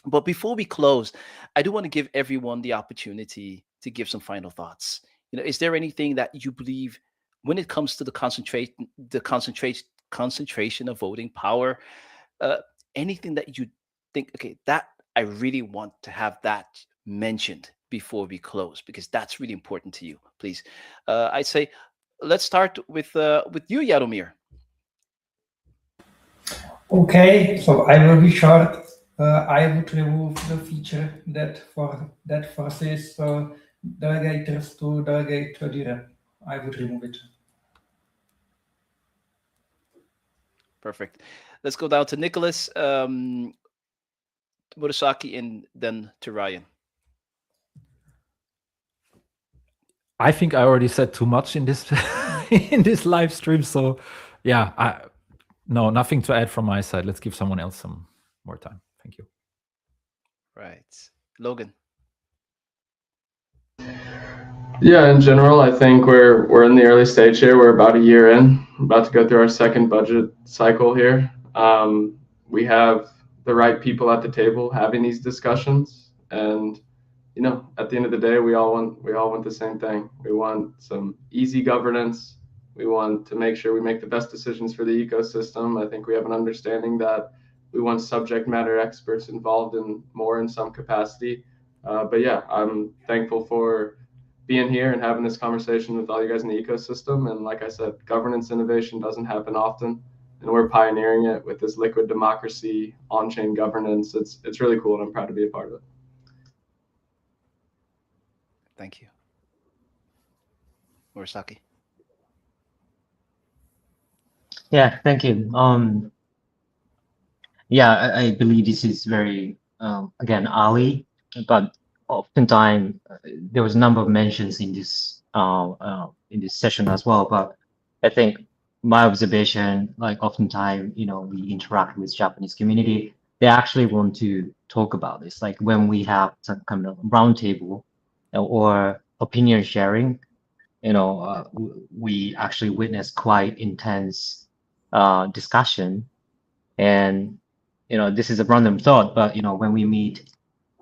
But before we close, I do want to give everyone the opportunity to give some final thoughts. Is there anything that you believe when it comes to the concentration of voting power? Uh, Anything that you think, okay, that I really want to have that mentioned before we close because that's really important to you. Please, I'd say let's start with you, Jaromir. Okay, so I will be short. I would remove the feature that forces delegators to delegate the DRep. I would remove it. Perfect. Let's go down to Nicholas, Murasaki, and then to Ryan. I think I already said too much in this in this live stream. So yeah, no, nothing to add from my side. Let's give someone else some more time. Thank you. Right. Logan. Yeah, in general, I think we're in the early stage here. We're about a year in, about to go through our second budget cycle here. We have the right people at the table having these discussions, and at the end of the day, we all want the same thing. We want some easy governance. We want to make sure we make the best decisions for the ecosystem. I think we have an understanding that we want subject matter experts involved in some capacity. But yeah, I'm thankful for being here and having this conversation with all you guys in the ecosystem. And like I said, governance innovation doesn't happen often, and we're pioneering it with this liquid democracy, on-chain governance. It's really cool, and I'm proud to be a part of it. Thank you. Murasaki. Yeah, thank you. Yeah, I believe this is very, again, early, but oftentimes there was a number of mentions in this session as well. But I think my observation, like oftentimes, we interact with Japanese community, they actually want to talk about this. Like when we have some kind of roundtable or opinion sharing, we actually witness quite intense discussion. And this is a random thought, but when we meet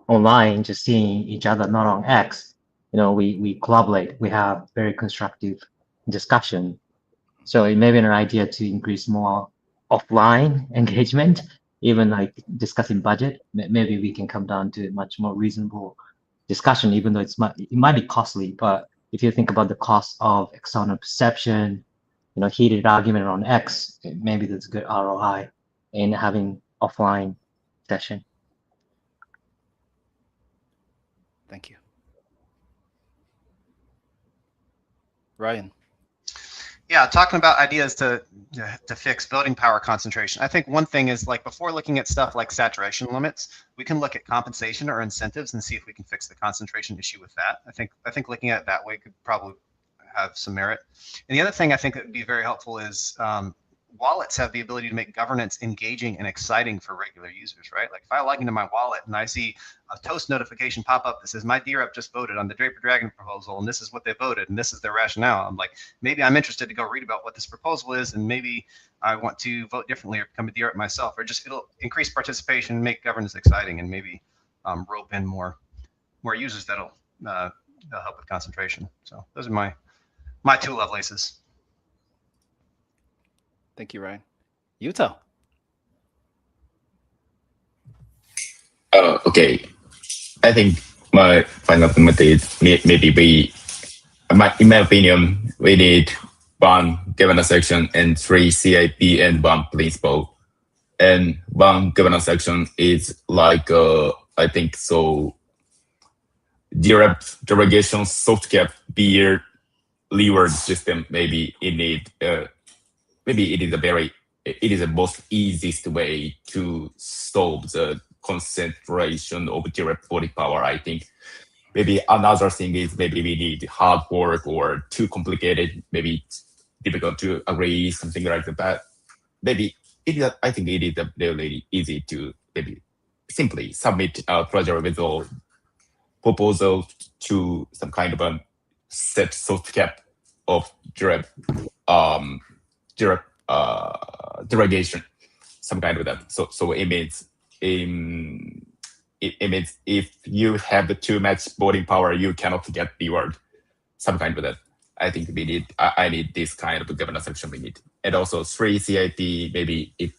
online, just seeing each other, not on X, we collaborate, we have very constructive discussion. So it may be an idea to increase more offline engagement, even like discussing budget. Maybe we can come down to a much more reasonable discussion, even though it might be costly. But if you think about the cost of external perception, heated argument on X, maybe there's a good ROI in having offline session. Thank you. Ryan. Yeah, talking about ideas to fix voting power concentration. I think one thing is, like, before looking at stuff like saturation limits, we can look at compensation or incentives and see if we can fix the concentration issue with that. I think looking at it that way could probably have some merit. And the other thing I think that would be very helpful is wallets have the ability to make governance engaging and exciting for regular users, right? Like if I log into my wallet and I see a toast notification pop up that says my DRep just voted on the Draper Dragon proposal and this is what they voted and this is their rationale. I'm like, maybe I'm interested to go read about what this proposal is, and maybe I want to vote differently or become a DRep myself, or just it'll increase participation, make governance exciting, and maybe rope in more users that'll help with concentration. So those are my two Lovelaces. Thank you, Ryan. Utah. Okay. I think my final comment is maybe in my opinion, we need one governance section and 3 CIP and 1 principle. And 1 governance section is like, I think so, DRep delegation soft cap beer reward system. Maybe it is the most easiest way to solve the concentration of direct voting power. I think maybe another thing is maybe we need hard work or too complicated, maybe it's difficult to agree, something like that. But maybe I think it is really easy to maybe simply submit a project result proposal to some kind of a set soft cap of direct delegation, some kind of that. So it means it means if you have the too much voting power, you cannot get reward. Some kind of that. I think we need. I need this kind of governance section. We need, and also 3 CIP. Maybe if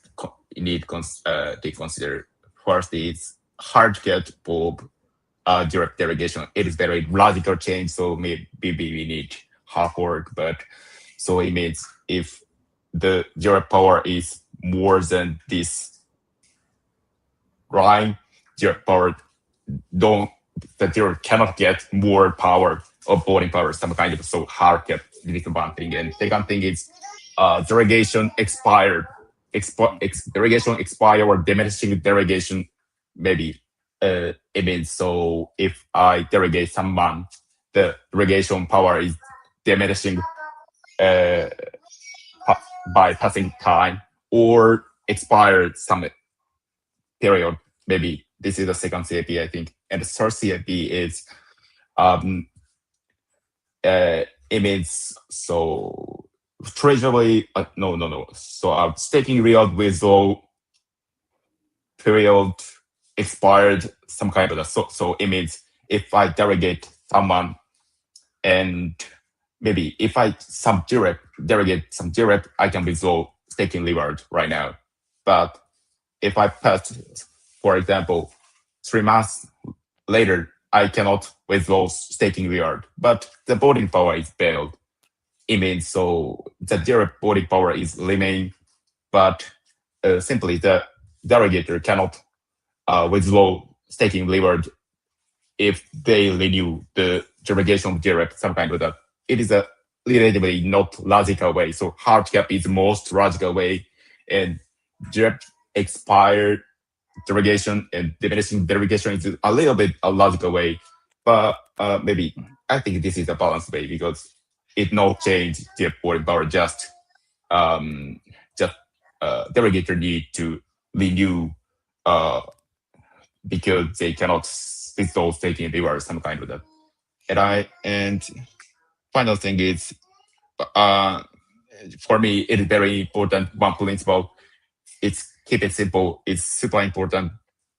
you need to consider first, it's hard to get for DRep delegation. It is very radical change, so maybe we need hard work. But so it means if the DRep power is more than this line, DRep power the DRep cannot get more power of voting power, some kind of so hard cap. This is one thing. And second thing is delegation delegation expire or diminishing delegation. Maybe it means so if I delegate someone, the delegation power is diminishing by passing time or expired some period. Maybe this is the second CIP, I think. And the third CIP is it means so treasury no. So staking reward withdrawal period expired, some kind of that. So it means if I delegate someone and maybe if I delegate some DRep, I can withdraw staking reward right now. But if I pass, for example, 3 months later, I cannot withdraw staking reward, but the voting power is failed. It means so the DRep voting power is remain, but simply the delegator cannot withdraw staking reward if they renew the delegation of DRep, some kind of that. It is a relatively not logical way. So hard cap is the most logical way, and DRep expired delegation and diminishing delegation is a little bit a logical way, but maybe I think this is a balanced way because it not change the voting power, just delegator need to renew because they cannot withdraw staking reward, some kind of that. And final thing is for me it is very important one principle. It's keep it simple. It's super important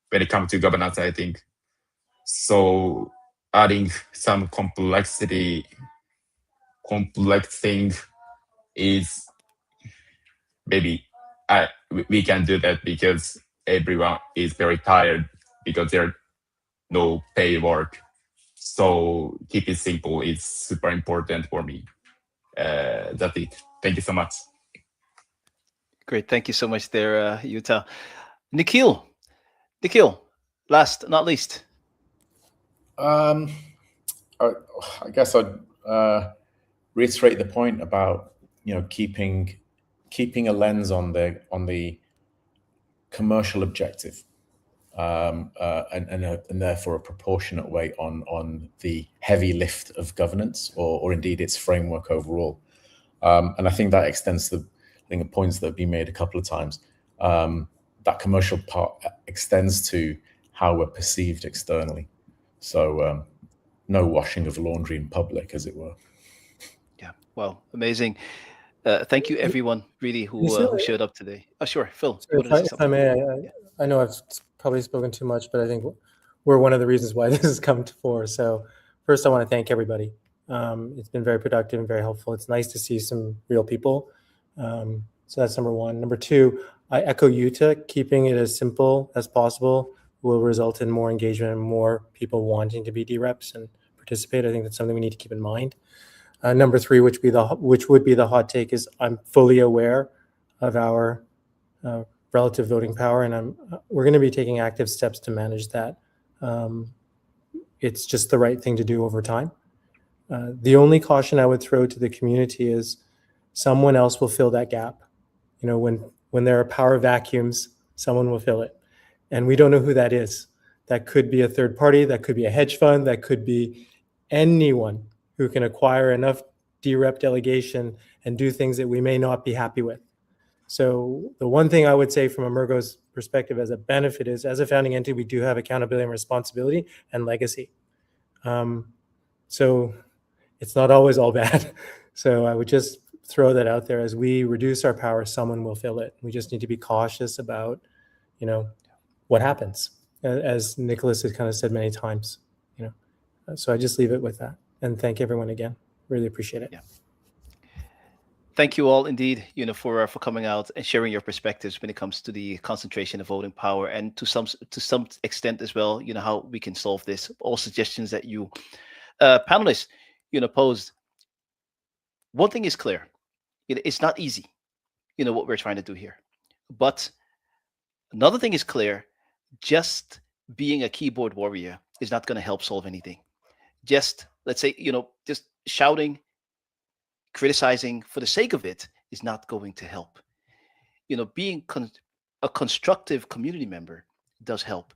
when it comes to governance, I think. So adding some complex thing is maybe we can do that because everyone is very tired because there's no pay work. So keep it simple. It's super important for me. That's it. Thank you so much. Great. Thank you so much there, Yuta. Nikhil, last not least. I guess I'd reiterate the point about keeping a lens on the commercial objective, and therefore a proportionate weight on the heavy lift of governance or indeed its framework overall. And I think that extends to the points that have been made a couple of times. That commercial part extends to how we're perceived externally. So no washing of laundry in public, as it were. Yeah, well, amazing. Thank you, everyone, really, who showed up today. Oh, sure, Phil. If I may, I know I've probably spoken too much, but I think we're one of the reasons why this has come to fore. So first, I want to thank everybody. It's been very productive and very helpful. It's nice to see some real people. So that's number one. Number two, I echo Yuta. Keeping it as simple as possible will result in more engagement and more people wanting to be DReps and participate. I think that's something we need to keep in mind. Number three, which would be the hot take, is I'm fully aware of our relative voting power, and we're going to be taking active steps to manage that. It's just the right thing to do over time. The only caution I would throw to the community is someone else will fill that gap. When there are power vacuums, someone will fill it. And we don't know who that is. That could be a third party, that could be a hedge fund, that could be anyone who can acquire enough DRep delegation and do things that we may not be happy with. So the one thing I would say from Emergo's perspective as a benefit is, as a founding entity, we do have accountability and responsibility and legacy. So it's not always all bad. So I would just throw that out there. As we reduce our power, someone will fill it. We just need to be cautious about, what happens. as Nicholas has kind of said many times, so I just leave it with that and thank everyone again. Really appreciate it. Yeah. Thank you all indeed, for coming out and sharing your perspectives when it comes to the concentration of voting power, and to some extent as well, how we can solve this. All suggestions that you panelists, posed. One thing is clear, it's not easy, what we're trying to do here. But another thing is clear: just being a keyboard warrior is not going to help solve anything. Just, let's say, just shouting, criticizing for the sake of it is not going to help. Being a constructive community member does help.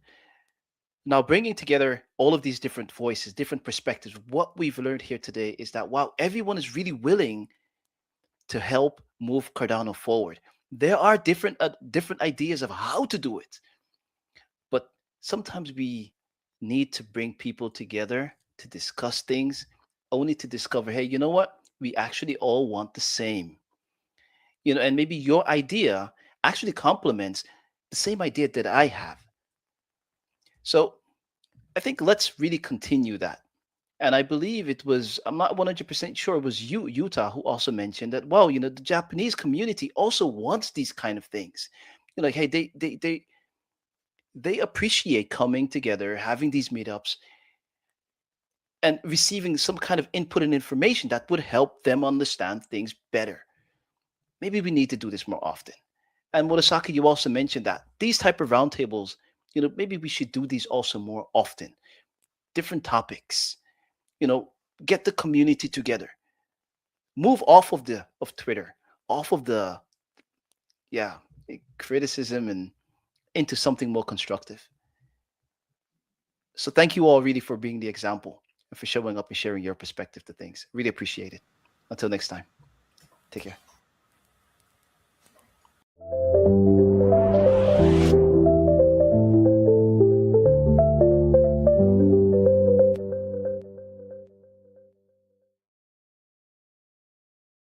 Now, bringing together all of these different voices, different perspectives, what we've learned here today is that while everyone is really willing to help move Cardano forward, there are different ideas of how to do it. But sometimes we need to bring people together to discuss things, only to discover, hey, you know what? We actually all want the same. And maybe your idea actually complements the same idea that I have. So I think let's really continue that. And I believe it was, I'm not 100% sure, it was you, Utah, who also mentioned that, well, the Japanese community also wants these kind of things. Like, hey, they appreciate coming together, having these meetups, and receiving some kind of input and information that would help them understand things better. Maybe we need to do this more often. And Murasaki, you also mentioned that these type of roundtables, maybe we should do these also more often. Different topics, get the community together. Move off of Twitter, off of the criticism, and into something more constructive. So thank you all really for being the example and for showing up and sharing your perspective to things. Really appreciate it. Until next time, take care.